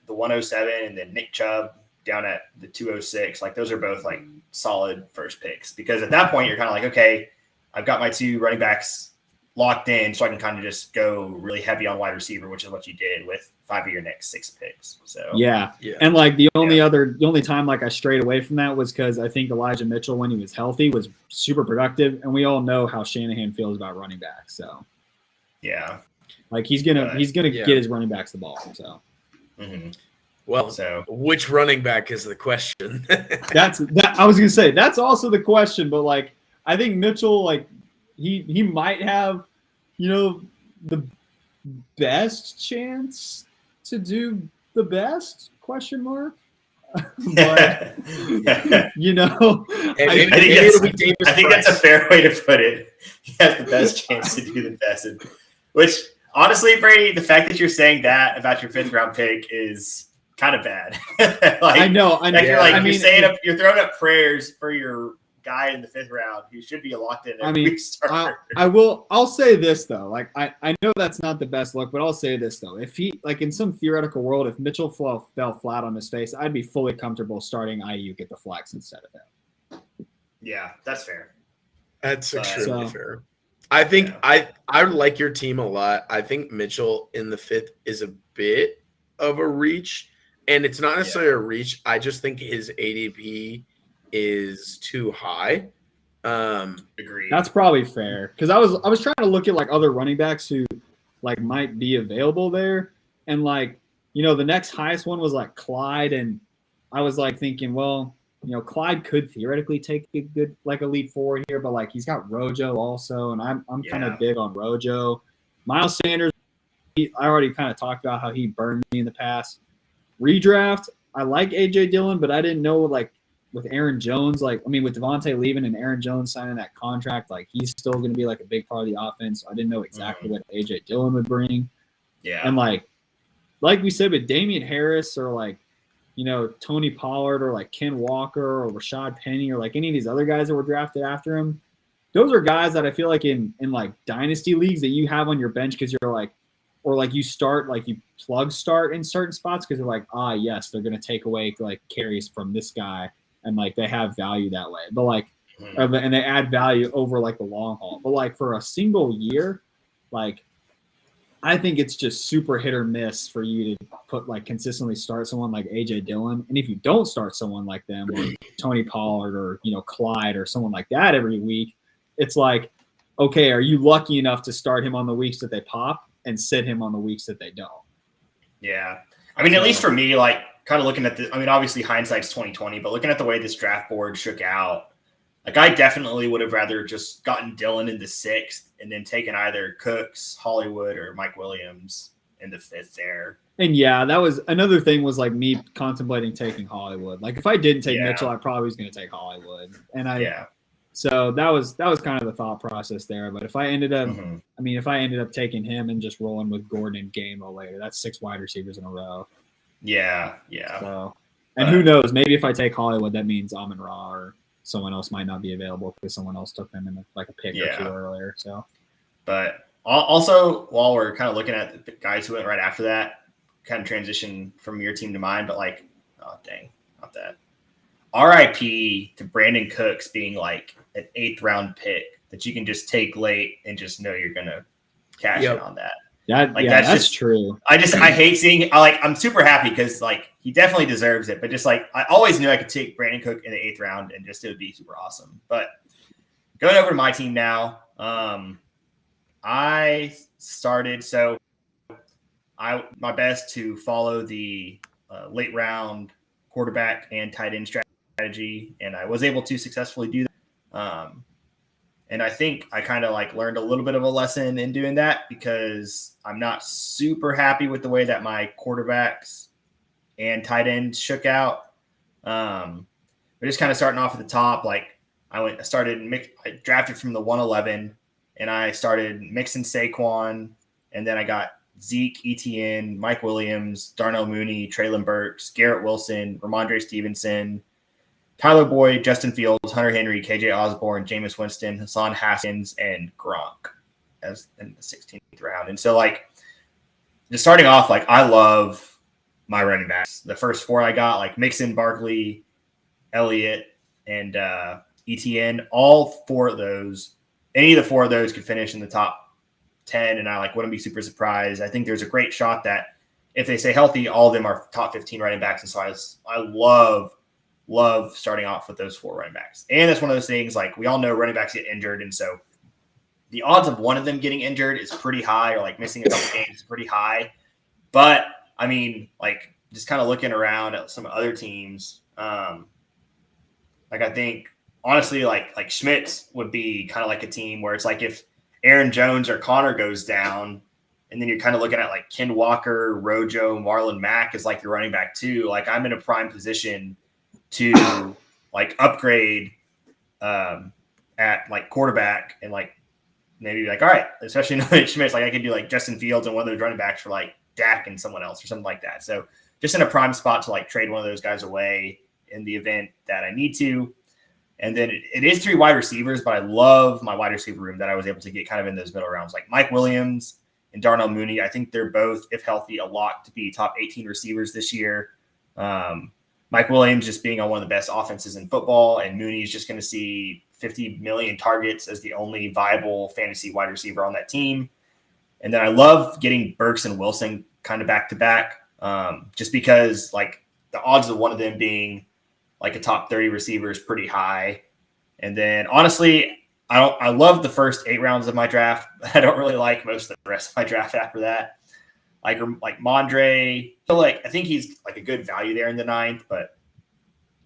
A: the 107, and then Nick Chubb down at the 206. Like those are both like solid first picks, because at that point you're kind of like, okay, I've got my 2 running backs locked in, so I can kind of just go really heavy on wide receiver, which is what you did with 5 of your next 6 picks. So
B: yeah. And like the only time like I strayed away from that was because I think Elijah Mitchell, when he was healthy, was super productive, and we all know how Shanahan feels about running backs. So like he's gonna get his running backs the ball. So
C: well, which running back is the question?
B: I was gonna say that's also the question, but like I think Mitchell, like he might have the best chance to do the best ? But
A: I think that's a fair way to put it. He has the best chance to do the best, which honestly, Brady, the fact that you're saying that about your 5th round pick is kind of bad. Like,
B: I know.
A: You're throwing up prayers for your guy in the 5th round who should be a locked in every week starter.
B: I'll say this though. Like I know that's not the best look, but I'll say this though. If he, like, in some theoretical world, if Mitchell fell flat on his face, I'd be fully comfortable starting Ayuk at the flex instead of him.
A: Yeah, that's fair.
C: That's extremely fair. I think I like your team a lot. I think Mitchell in the 5th is a bit of a reach, and it's not necessarily a reach. I just think his ADP is too high.
A: Agreed.
B: That's probably fair, because I was trying to look at like other running backs who like might be available there, and like the next highest one was like Clyde, and I was like thinking, well, Clyde could theoretically take a good like elite 4 here, but like he's got Rojo also, and I'm kind of big on Rojo. Miles Sanders, I already kind of talked about how he burned me in the past. Redraft, I like AJ Dillon, but I didn't know like with Aaron Jones, with Devontae leaving and Aaron Jones signing that contract, like he's still going to be like a big part of the offense. So I didn't know exactly what AJ Dillon would bring. Yeah. And like we said with Damian Harris or like, Tony Pollard or like Ken Walker or Rashad Penny or like any of these other guys that were drafted after him, those are guys that I feel like in like dynasty leagues that you have on your bench because you're like, or like you start, like you plug start in certain spots because they're like, yes, they're going to take away like carries from this guy. And like they have value that way, but like, and they add value over like the long haul. But like for a single year, like I think it's just super hit or miss for you to put like consistently start someone like AJ Dillon. And if you don't start someone like them, or Tony Pollard or Clyde or someone like that every week, it's like, okay, are you lucky enough to start him on the weeks that they pop and sit him on the weeks that they don't?
A: Yeah, I mean, at least for me, like. Kind of looking at obviously hindsight's 2020, but looking at the way this draft board shook out, like I definitely would have rather just gotten Dillon in the 6th and then taken either Cooks, Hollywood, or Mike Williams in the 5th there.
B: And that was another thing was like me contemplating taking Hollywood. Like if I didn't take Mitchell, I probably was going to take Hollywood. And so that was kind of the thought process there. But if I ended up, if I ended up taking him and just rolling with Gordon and Gainwell later, that's 6 wide receivers in a row.
A: Yeah.
B: So And who knows? Maybe if I take Hollywood, that means Amon Ra or someone else might not be available because someone else took them in a pick or two earlier. So,
A: but also while we're kind of looking at the guys who went right after that, kind of transition from your team to mine, but like, oh dang, not that. RIP to Brandon Cooks being like an 8th round pick that you can just take late and just know you're gonna cash in on that.
B: That's just true.
A: I hate seeing. I'm super happy because like he definitely deserves it, but just like I always knew I could take Brandon Cook in the 8th round and just it would be super awesome. But going over to my team now, I started my best to follow the late round quarterback and tight end strategy, and I was able to successfully do that. And I think I kind of like learned a little bit of a lesson in doing that because I'm not super happy with the way that my quarterbacks and tight ends shook out. But just kind of starting off at the top, like I drafted from the 111 and I started mixing Saquon, and then I got Zeke, ETN, Mike Williams, Darnell Mooney, Traylon Burks, Garrett Wilson, Ramondre Stevenson, Tyler Boyd, Justin Fields, Hunter Henry, KJ Osborne, Jameis Winston, Hassan Haskins, and Gronk as in the 16th round. And so, like, just starting off, like, I love my running backs. The first 4 I got, like Mixon, Barkley, Elliott, and ETN. All 4 of those, any of the 4 of those could finish in the top 10, and I wouldn't be super surprised. I think there's a great shot that if they stay healthy, all of them are top 15 running backs. And so I love starting off with those 4 running backs. And that's one of those things, like we all know running backs get injured. And so the odds of one of them getting injured is pretty high, or like missing a couple games is pretty high. But I mean, like just kind of looking around at some other teams, I think honestly, like Schmitz would be kind of like a team where it's like if Aaron Jones or Connor goes down, and then you're kind of looking at like Ken Walker, Rojo, Marlon Mack as like your running back too. Like I'm in a prime position to like upgrade at like quarterback and like maybe like, all right, especially knowing Schmitz, like I could do like Justin Fields and one of those running backs for like Dak and someone else or something like that. So just in a prime spot to like trade one of those guys away in the event that I need to. And then it is 3 wide receivers, but I love my wide receiver room that I was able to get kind of in those middle rounds, like Mike Williams and Darnell Mooney. I think they're both, if healthy, a lock to be top 18 receivers this year. Mike Williams just being on one of the best offenses in football, and Mooney is just going to see 50 million targets as the only viable fantasy wide receiver on that team. And then I love getting Burks and Wilson kind of back to back, just because like the odds of one of them being like a top 30 receiver is pretty high. And then honestly, I love the first 8 rounds of my draft. I don't really like most of the rest of my draft after that. Like Mondre, I think he's like a good value there in the 9th, but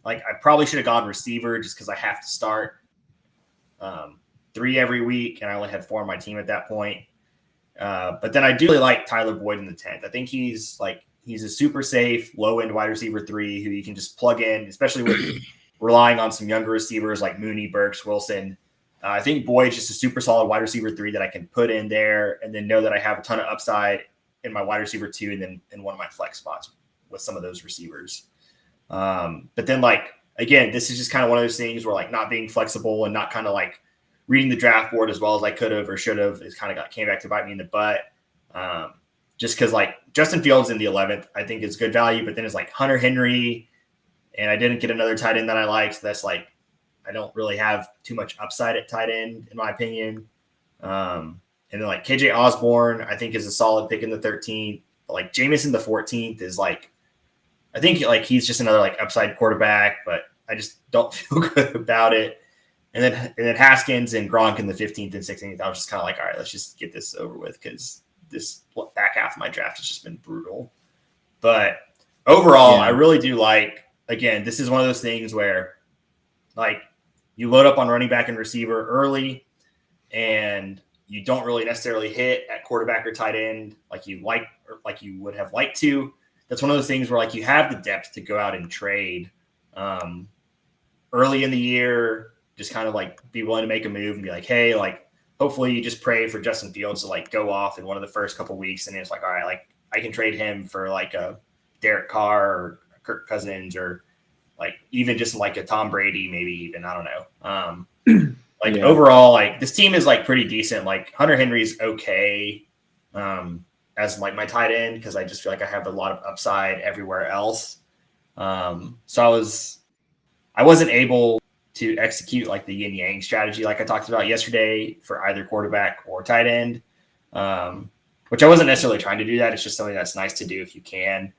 A: like I probably should have gone receiver just because I have to start 3 every week, and I only had 4 on my team at that point. But then I do really like Tyler Boyd in the 10th. I think he's a super safe low end wide receiver 3 who you can just plug in, especially with relying on some younger receivers like Mooney, Burks, Wilson. I think Boyd's just a super solid wide receiver 3 that I can put in there and then know that I have a ton of upside in my wide receiver 2 and then in one of my flex spots with some of those receivers. But then like, again, this is just kind of one of those things where like not being flexible and not kind of like reading the draft board as well as I could have or should have is kind of came back to bite me in the butt. Just because like Justin Fields in the 11th, I think is good value, but then it's like Hunter Henry, and I didn't get another tight end that I like. So that's like, I don't really have too much upside at tight end in my opinion. And then like KJ Osborne, I think is a solid pick in the 13th. But like Jameis in the 14th is like, I think like he's just another like upside quarterback, but I just don't feel good about it. And then Haskins and Gronk in the 15th and 16th, I was just kind of like, all right, let's just get this over with because this back half of my draft has just been brutal. But overall, I really do like, again, this is one of those things where like you load up on running back and receiver early and you don't really necessarily hit at quarterback or tight end like you like or like you would have liked to. That's one of those things where like you have the depth to go out and trade early in the year, just kind of like be willing to make a move and be like, hey, like hopefully you just pray for Justin Fields to like go off in one of the first couple of weeks. And it's like, all right, like I can trade him for like a Derek Carr or Kirk Cousins or like even just like a Tom Brady, maybe even, I don't know. Overall, like this team is like pretty decent. Like Hunter Henry's okay as like my tight end because I just feel like I have a lot of upside everywhere else. So I wasn't able to execute like the yin yang strategy like I talked about yesterday for either quarterback or tight end, which I wasn't necessarily trying to do that. It's just something that's nice to do if you can,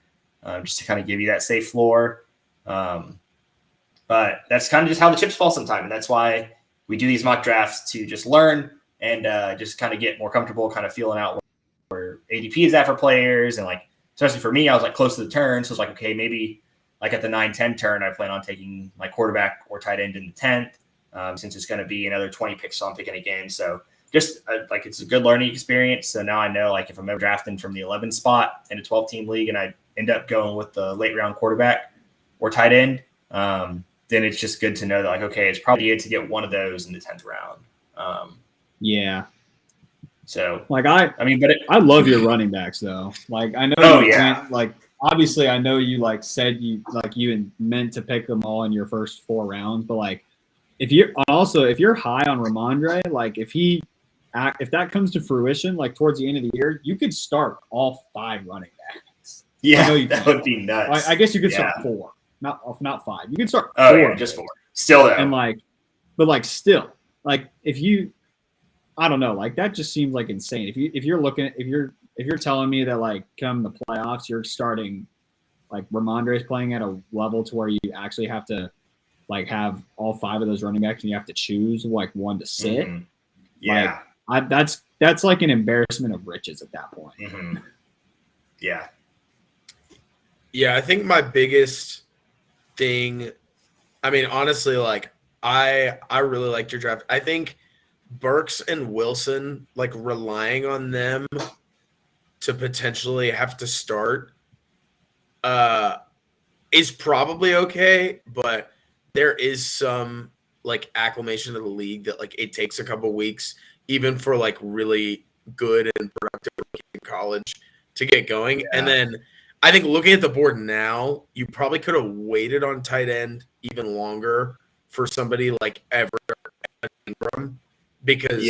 A: just to kind of give you that safe floor. But that's kind of just how the chips fall sometimes. And that's why we do these mock drafts to just learn and just kind of get more comfortable, kind of feeling out where ADP is at for players. And like, especially for me, I was like close to the turn. So it's like, okay, maybe like at the 9-10 turn, I plan on taking my quarterback or tight end in the 10th since it's going to be another 20 picks. So I'm picking a game. So just like it's a good learning experience. So now I know like if I'm ever drafting from the 11 spot in a 12-team league and I end up going with the late round quarterback or tight end, then it's just good to know that like, okay, it's probably good to get one of those in the 10th round.
B: Yeah.
A: So
B: like
A: I
B: I love your running backs though. Like I know like obviously I know you like said you meant to pick them all in your first 4 rounds, but like if you're high on Ramondre, like if that comes to fruition, like towards the end of the year, you could start all 5 running backs.
A: Yeah, that would be nuts.
B: I guess you could start 4, not 5. You could start 4.
A: Oh yeah, just 4. Still though,
B: and like, but like still, like if you, I don't know, like that just seems like insane. If you're telling me that like come the playoffs, you're starting like Ramondre is playing at a level to where you actually have to like have all 5 of those running backs and you have to choose like one to sit.
A: Mm-hmm. Yeah.
B: Like, that's like an embarrassment of riches at that point.
A: Mm-hmm. Yeah.
C: Yeah, I think my biggest thing, I mean, honestly, like I really liked your draft. I think Burks and Wilson, like relying on them to potentially have to start is probably okay, but there is some like acclimation to the league that like it takes a couple weeks, even for like really good and productive in college to get going. Yeah. And then I think looking at the board now, you probably could have waited on tight end even longer for somebody like Ingram, because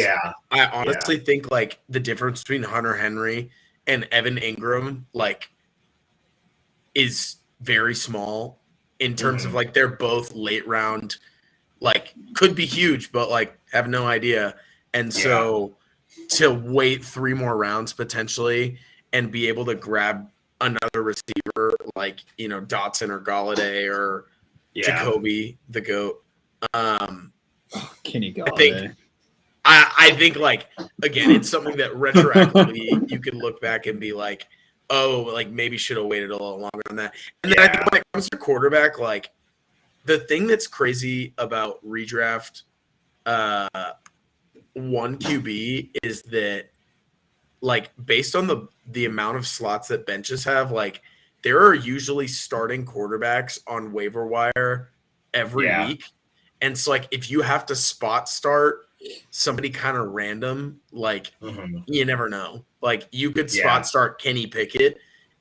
C: I honestly think like the difference between Hunter Henry and Evan Ingram like is very small in terms of like they're both late round, like could be huge, but like have no idea. And so to wait 3 more rounds potentially and be able to grab another receiver like, you know, Dotson or Galladay or Jacoby the GOAT.
B: Kenny Galladay.
C: I think like again, it's something that retroactively you can look back and be like, oh, like maybe should have waited a little longer on that. And then I think when it comes to quarterback, like the thing that's crazy about redraft 1 QB is that like based on the amount of slots that benches have, like there are usually starting quarterbacks on waiver wire every week. And so like if you have to spot start somebody kind of random, like you never know. Like you could spot start Kenny Pickett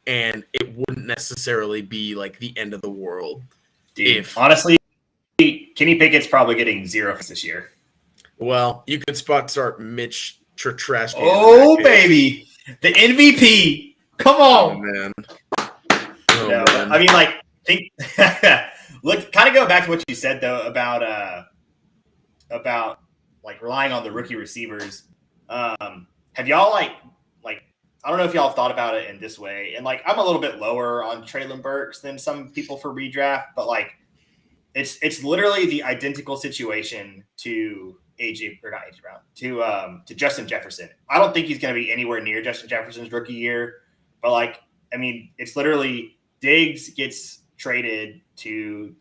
C: and it wouldn't necessarily be like the end of the world.
A: Dude, honestly, Kenny Pickett's probably getting 0 this year.
C: Well, you could spot start Mitch Trash.
A: Oh, baby. The MVP. Come on.
C: Oh, man.
A: I mean, like, look, kind of go back to what you said, though, about like relying on the rookie receivers. Have y'all like I don't know if y'all have thought about it in this way, and like I'm a little bit lower on Treylon Burks than some people for redraft, but like it's literally the identical situation to to Justin Jefferson. I don't think he's going to be anywhere near Justin Jefferson's rookie year, but like I mean, it's literally Diggs gets traded to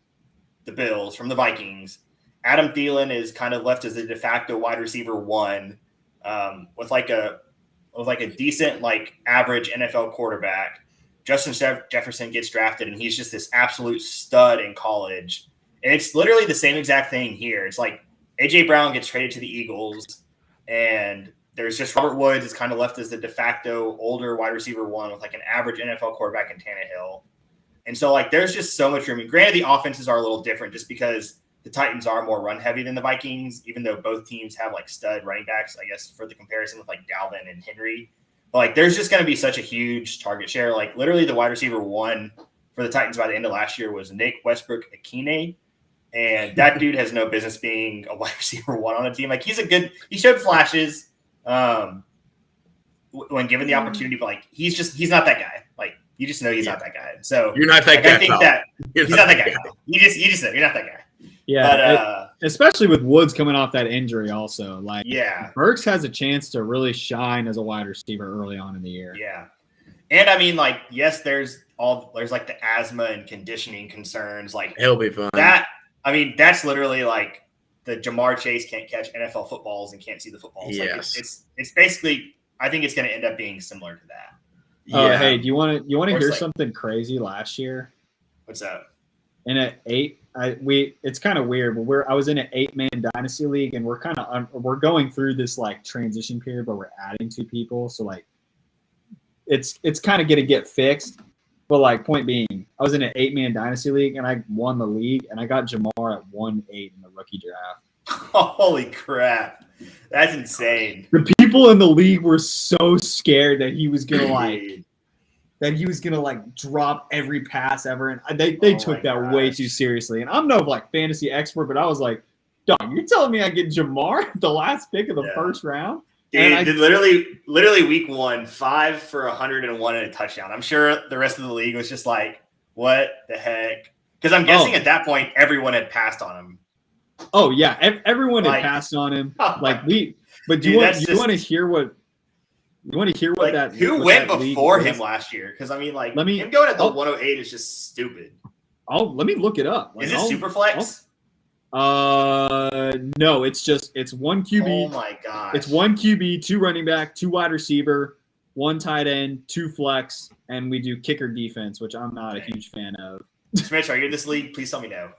A: the Bills from the Vikings. Adam Thielen is kind of left as a de facto wide receiver 1 with like a decent, like average NFL quarterback. Justin Jefferson gets drafted and he's just this absolute stud in college. And it's literally the same exact thing here. It's like A.J. Brown gets traded to the Eagles and there's just Robert Woods is kind of left as the de facto older wide receiver 1 with like an average NFL quarterback in Tannehill. And so, like, there's just so much room. And granted, the offenses are a little different just because the Titans are more run heavy than the Vikings, even though both teams have like stud running backs, I guess, for the comparison with like Dalvin and Henry. But like, there's just going to be such a huge target share. Like, literally, the wide receiver one for the Titans by the end of last year was Nick Westbrook-Akine. And that dude has no business being a wide receiver one on a team. Like, he showed flashes when given the opportunity, but like, he's not that guy. Like, you just know he's not that guy. So
C: you're not that
A: like,
C: guy.
A: I think that he's not that guy. You just know you're not that guy.
B: Yeah, but, especially with Woods coming off that injury also. Like,
A: yeah,
B: Burks has a chance to really shine as a wide receiver early on in the year.
A: Yeah. And I mean, like, yes, there's like the asthma and conditioning concerns. Like,
C: he'll be fine.
A: I mean, that's literally like the Jamar Chase can't catch NFL footballs and can't see the footballs.
C: Yes.
A: Like, it's basically, I think it's going to end up being similar to that.
B: Yeah. Hey, do you want to hear something crazy last year?
A: What's up?
B: In an 8, it's kind of weird, but I was in an 8-man dynasty league, and we're going through this like transition period, but we're adding 2 people, so like it's kind of going to get fixed. But like, point being, I was in an 8-man dynasty league, and I won the league, and I got Jamar at 1-8 in the rookie draft.
A: Holy crap, that's insane!
B: The people in the league were so scared that he was gonna drop every pass ever, and they took that way too seriously. And I'm no like fantasy expert, but I was like, "Dog, you're telling me I get Jamar at the last pick of the first round?"
A: Dude, literally week 1, 5 for 101 and a touchdown. I'm sure the rest of the league was just like, "What the heck?" Because I'm guessing at that point everyone had passed on him.
B: Oh yeah, everyone had passed on him. But do you want to hear what? You want to hear what
A: like,
B: that?
A: Who
B: what
A: went
B: that
A: before him last year? Because I mean, like, him going at the 108 is just stupid.
B: Let me look it up.
A: Is it super flex?
B: No, it's one QB.
A: Oh my gosh.
B: It's 1 QB, 2 running back, 2 wide receiver, 1 tight end, 2 flex, and we do kicker defense, which I'm not a huge fan of.
A: Schmitz, are you in this league? Please tell me no.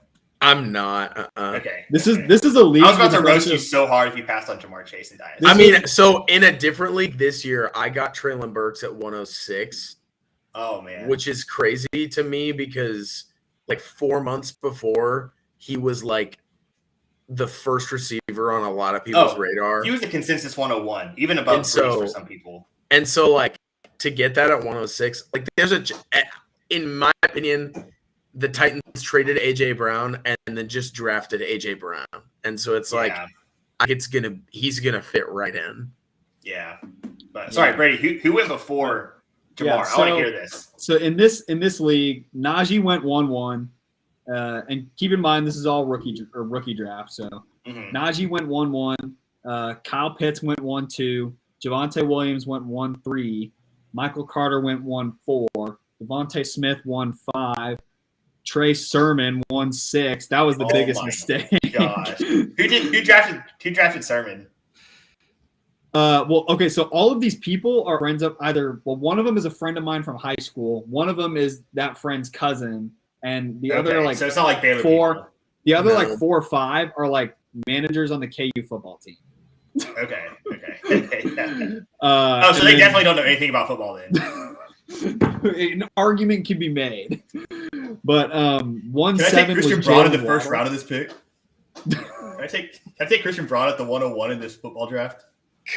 C: I'm not.
A: Okay.
B: This is a league.
A: I was about to roast you so hard if you passed on Jamar Chase and Dynasty.
C: I mean, so in a different league this year, I got Traylon Burks at 106.
A: Oh man.
C: Which is crazy to me because like 4 months before, he was like the first receiver on a lot of people's radar.
A: He was the consensus 101, even above Brees for some people.
C: And so like to get that at 106, like in my opinion, the Titans traded AJ Brown and then just drafted AJ Brown. And so it's like he's gonna fit right in.
A: Yeah. But sorry, Brady, who went before Jamar?
B: Yeah,
A: I want to hear this.
B: So in this league, Najee went 1-1. And keep in mind this is all rookie draft. So Najee went 1-1. Kyle Pitts went 1-2. Javonte Williams went 1-3. Michael Carter went 1-4. Devontae Smith 1-5. Trey Sermon 1-6. That was the biggest mistake.
A: Gosh. Who drafted Sermon?
B: Well, okay, so all of these people are friends of one of them is a friend of mine from high school. One of them is that friend's cousin, and the other
A: so it's not like Baylor
B: 4.
A: people.
B: The other like 4 or 5 are like managers on the KU football team.
A: Okay.
B: So
A: they definitely don't know anything about football then.
B: An argument can be made, but 1-7.
A: Can I take Christian Braun in the first round of this pick? Can I take Christian Braun at the 101 in this football draft?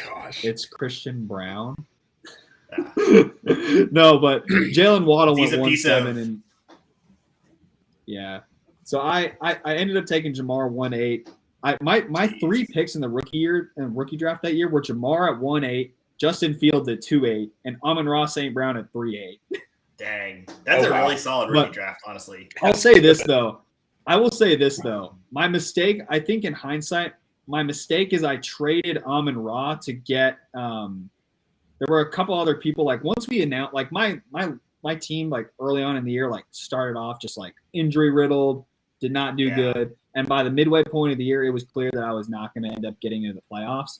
C: Gosh,
B: it's Christian Brown. No, but Jalen Waddle went 1-7, and yeah. So I ended up taking Jamar 1-8. My 3 picks in the rookie draft that year were Jamar at 1-8. Justin Fields at 2-8, and Amon-Ra St. Brown at 3-8.
A: Dang. That's a really solid rookie draft, honestly.
B: I will say this, though. My mistake, I think in hindsight, is I traded Amon-Ra to get there were a couple other people. Like, once we announced, like, my team, like, early on in the year, like, started off just, like, injury-riddled, did not do good. And by the midway point of the year, it was clear that I was not going to end up getting into the playoffs.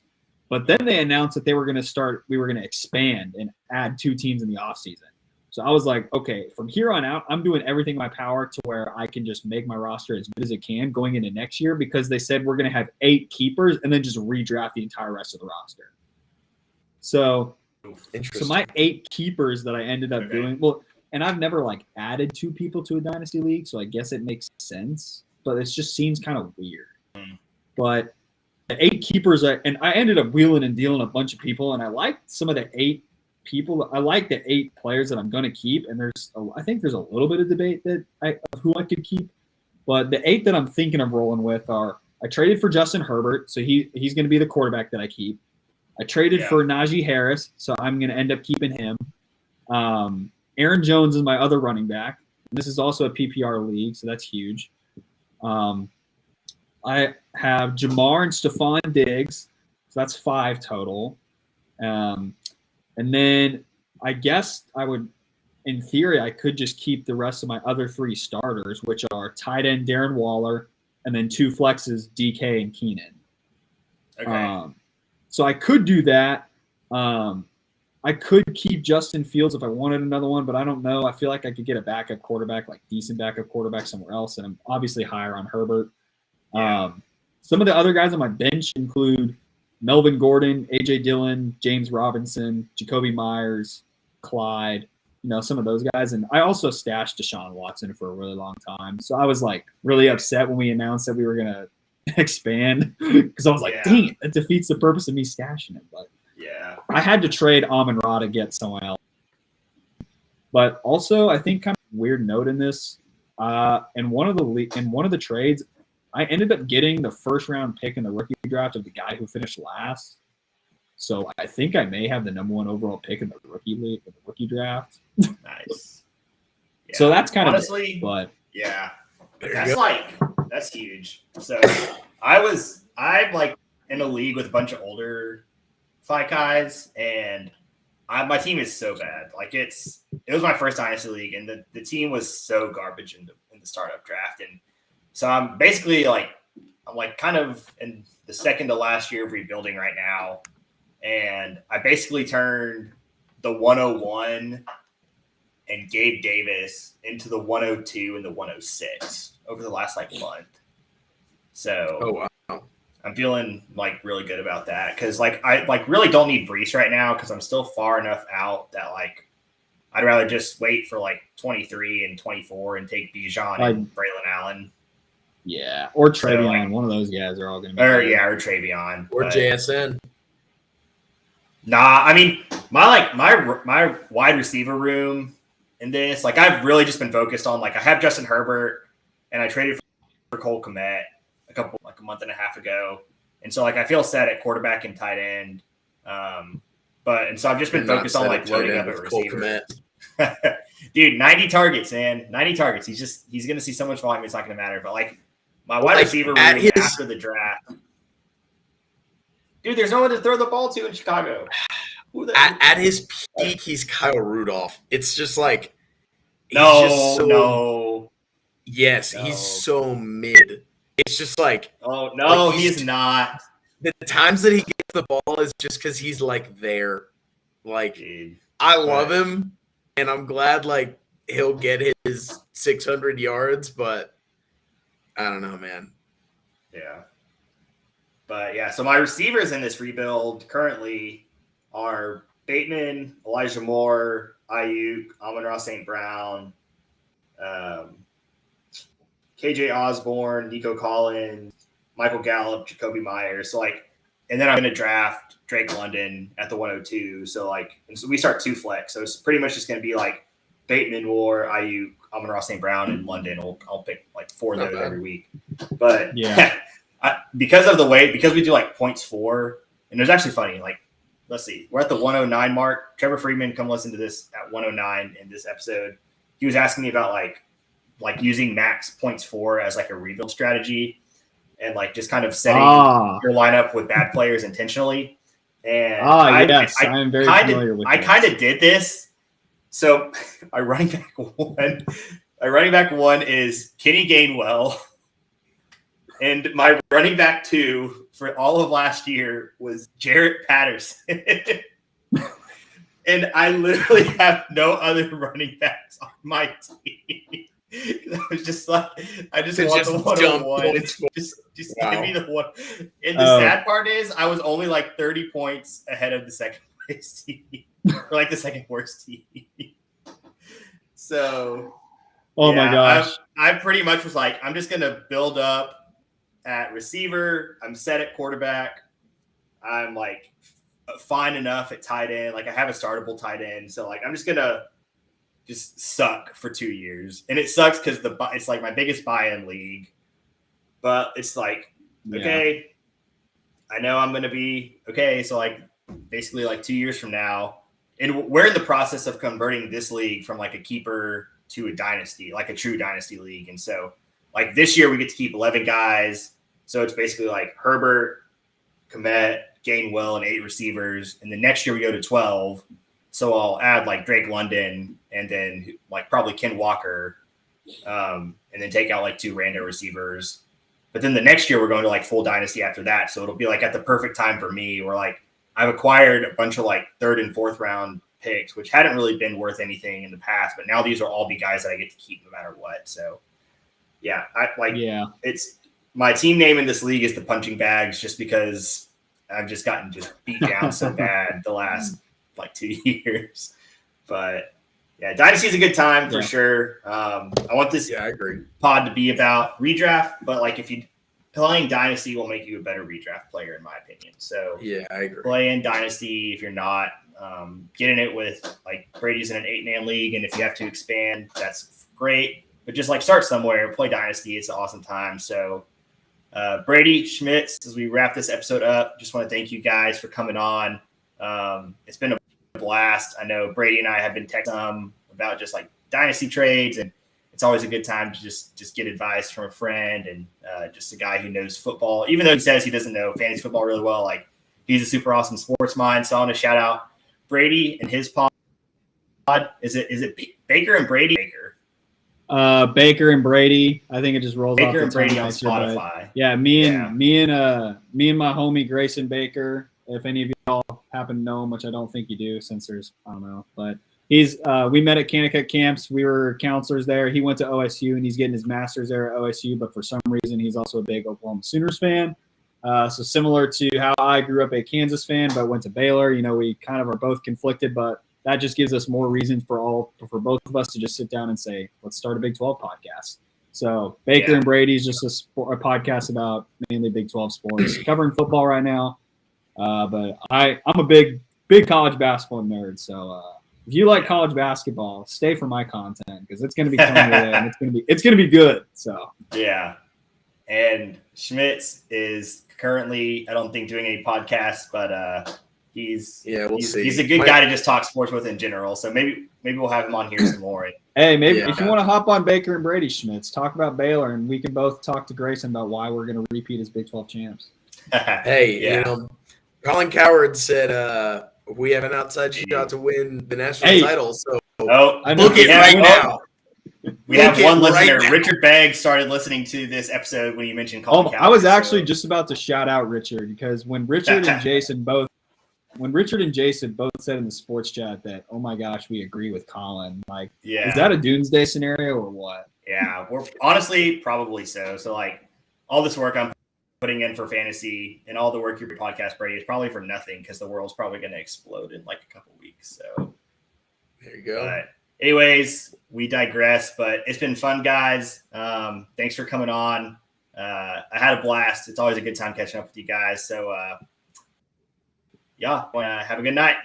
B: But then they announced that we were going to expand and add 2 teams in the offseason. So I was like, okay, from here on out, I'm doing everything in my power to where I can just make my roster as good as it can going into next year, because they said we're going to have 8 keepers and then just redraft the entire rest of the roster. So my 8 keepers that I ended up doing, well, and I've never like added 2 people to a dynasty league, so I guess it makes sense. But it just seems kind of weird. But the 8 keepers, and I ended up wheeling and dealing a bunch of people, and I liked some of the 8 people. I like the 8 players that I'm going to keep, and I think there's a little bit of debate of who I could keep. But the 8 that I'm thinking of rolling with are, I traded for Justin Herbert, so he's going to be the quarterback that I keep. I traded for Najee Harris, so I'm going to end up keeping him. Aaron Jones is my other running back. This is also a PPR league, so that's huge. I have Jamar and Stephon Diggs, so that's 5 total. And then I guess in theory, I could just keep the rest of my other 3 starters, which are tight end Darren Waller, and then 2 flexes, DK and Keenan.
A: Okay.
B: So I could do that. I could keep Justin Fields if I wanted another one, but I don't know. I feel like I could get a backup quarterback, like decent backup quarterback somewhere else, and I'm obviously higher on Herbert. Some of the other guys on my bench include Melvin Gordon, A.J. Dillon, James Robinson, Jacoby Myers, Clyde, some of those guys. And I also stashed Deshaun Watson for a really long time. So I was like really upset when we announced that we were going to expand because I was like, dang it, that defeats the purpose of me stashing it. But I had to trade Amon-Ra to get someone else. But also, I think kind of weird note in this, in one of the trades, I ended up getting the first round pick in the rookie draft of the guy who finished last. So I think I may have the number 1 overall pick in the rookie draft.
A: Nice. Yeah.
B: So that's kind
A: honestly,
B: of but
A: that's huge. So I'm like in a league with a bunch of older fight guys, and my team is so bad. Like it was my first dynasty league, and the team was so garbage in the startup draft, and so I'm basically kind of in the second to last year of rebuilding right now, and I basically turned the 101 and Gabe Davis into the 102 and the 106 over the last month. So I'm feeling really good about that because I really don't need Brees right now because I'm still far enough out that I'd rather just wait for 23 and 24 and take Bijan and Braylon Allen.
B: Yeah, or Travion. So, one of those guys are all going to be.
A: Or Travion.
C: Or JSN.
A: Nah, I mean my wide receiver room in this, I've really just been focused on I have Justin Herbert and I traded for Cole Kmet a month and a half ago, and so I feel set at quarterback and tight end. So I've just been focused on loading up at receiver. Dude, 90 targets, man. 90 targets. He's gonna see so much volume it's not gonna matter. But my wide receiver room after the draft. Dude, there's no one to throw the ball to in Chicago.
C: At his peak, he's Kyle Rudolph. It's just Yes, he's so mid. It's just
A: oh no, he's not.
C: The times that he gets the ball is just because he's there. I love him, and I'm glad he'll get his 600 yards, but I don't know, man.
A: Yeah. But so my receivers in this rebuild currently are Bateman, Elijah Moore, Ayuk, Amon-Ra St. Brown, KJ Osborne, Nico Collins, Michael Gallup, Jacoby Myers. So and then I'm going to draft Drake London at the 102. So and so we start 2 flex. So it's pretty much just going to be Bateman, Moore, Ayuk, Amon-Ra St. Brown, and London. I'll pick 4 of those every week. But because we do points for, and it's actually funny. Let's see, we're at the 109 mark. Trevor Freeman, come listen to this at 109 in this episode. He was asking me about using max points for as a rebuild strategy, and just kind of setting your lineup with bad players intentionally. And I am very familiar with. I kind of did this. So my running back one is Kenny Gainwell. And my running back 2 for all of last year was Jarrett Patterson. And I literally have no other running backs on my team. I was just I just want the 101. Just give me the one. And the sad part is I was only 30 points ahead of the second place team. Or the second worst team. So,
B: Oh my gosh.
A: I pretty much was like, I'm just gonna build up at receiver. I'm set at quarterback. I'm like fine enough at tight end. Like I have a startable tight end. So like I'm just gonna just suck for 2 years, and it sucks because it's like my biggest buy-in league. But it's like, okay, I know I'm gonna be okay. So like basically like 2 years from now, and we're in the process of converting this league from like a keeper to a dynasty, like a true dynasty league. And so like this year we get to keep 11 guys. So it's basically like Herbert, Komet, Gainwell, and 8 receivers. And then next year we go to 12. So I'll add like Drake London and then like probably Ken Walker, and then take out like 2 random receivers. But then the next year we're going to like full dynasty after that. So it'll be like at the perfect time for me where like I've acquired a bunch of like 3rd and 4th round picks, which hadn't really been worth anything in the past. But now these will all be guys that I get to keep no matter what. So yeah, it's my team name in this league is the Punching Bags, just because I've just gotten beat down so bad the last like 2 years. But yeah, Dynasty is a good time for sure. I want this
C: I agree.
A: pod to be about redraft, but like if you playing Dynasty will make you a better redraft player, in my opinion. So
C: yeah, I agree.
A: Play in Dynasty if you're not. Get in it with like Brady's in an 8-man league, and if you have to expand, that's great. But just like start somewhere, play Dynasty. It's an awesome time. So Brady, Schmitz, as we wrap this episode up, just want to thank you guys for coming on. It's been a blast. I know Brady and I have been texting about just like Dynasty trades, and it's always a good time to just get advice from a friend and just a guy who knows football. Even though he says he doesn't know fantasy football really well, like he's a super awesome sports mind. So I want to shout out Brady and his pod. Is it Baker and Brady?
B: Baker and Brady. I think it just rolls off
A: Baker
B: the
A: and Brady on
B: nicer,
A: Spotify.
B: Yeah, me and my homie Grayson Baker. If any of y'all happen to know him, which I don't think you do, since there's I don't know, but he's we met at Kanakuk camps. We were counselors there. He went to OSU and he's getting his master's there at OSU. But for some reason, he's also a big Oklahoma Sooners fan. So similar to how I grew up a Kansas fan, but went to Baylor. You know, we kind of are both conflicted, but that just gives us more reasons for both of us to just sit down and say, let's start a Big 12 podcast. So Baker and Brady is just a podcast about mainly Big 12 sports, covering football right now. But I'm a big college basketball nerd. So if you like college basketball, stay for my content because it's going to be coming your way and it's going to be good. So
A: yeah, and Schmitz is currently, I don't think, doing any podcasts, but he's a good guy to just talk sports with in general. So maybe we'll have him on here some more.
B: Hey, maybe if you want to hop on Baker and Brady, Schmitz, talk about Baylor, and we can both talk to Grayson about why we're going to repeat as Big 12 champs.
C: Hey, you know, Colin Coward said we have an outside shot to win the national title. So book it right now.
A: We have one listener. Right, Richard Begg started listening to this episode when you mentioned Colin Coward.
B: I was actually just about to shout out Richard because when Richard and Jason both said in the sports chat that, oh my gosh, we agree with Colin. Like, is that a doomsday scenario or what?
A: Yeah, we're honestly probably so. So like all this work I'm putting in for fantasy and all the work your podcast, Brady, is probably for nothing because the world's probably going to explode in like a couple weeks. So
C: there you go.
A: But anyways, we digress, but it's been fun, guys. Thanks for coming on. I had a blast. It's always a good time catching up with you guys. So, have a good night.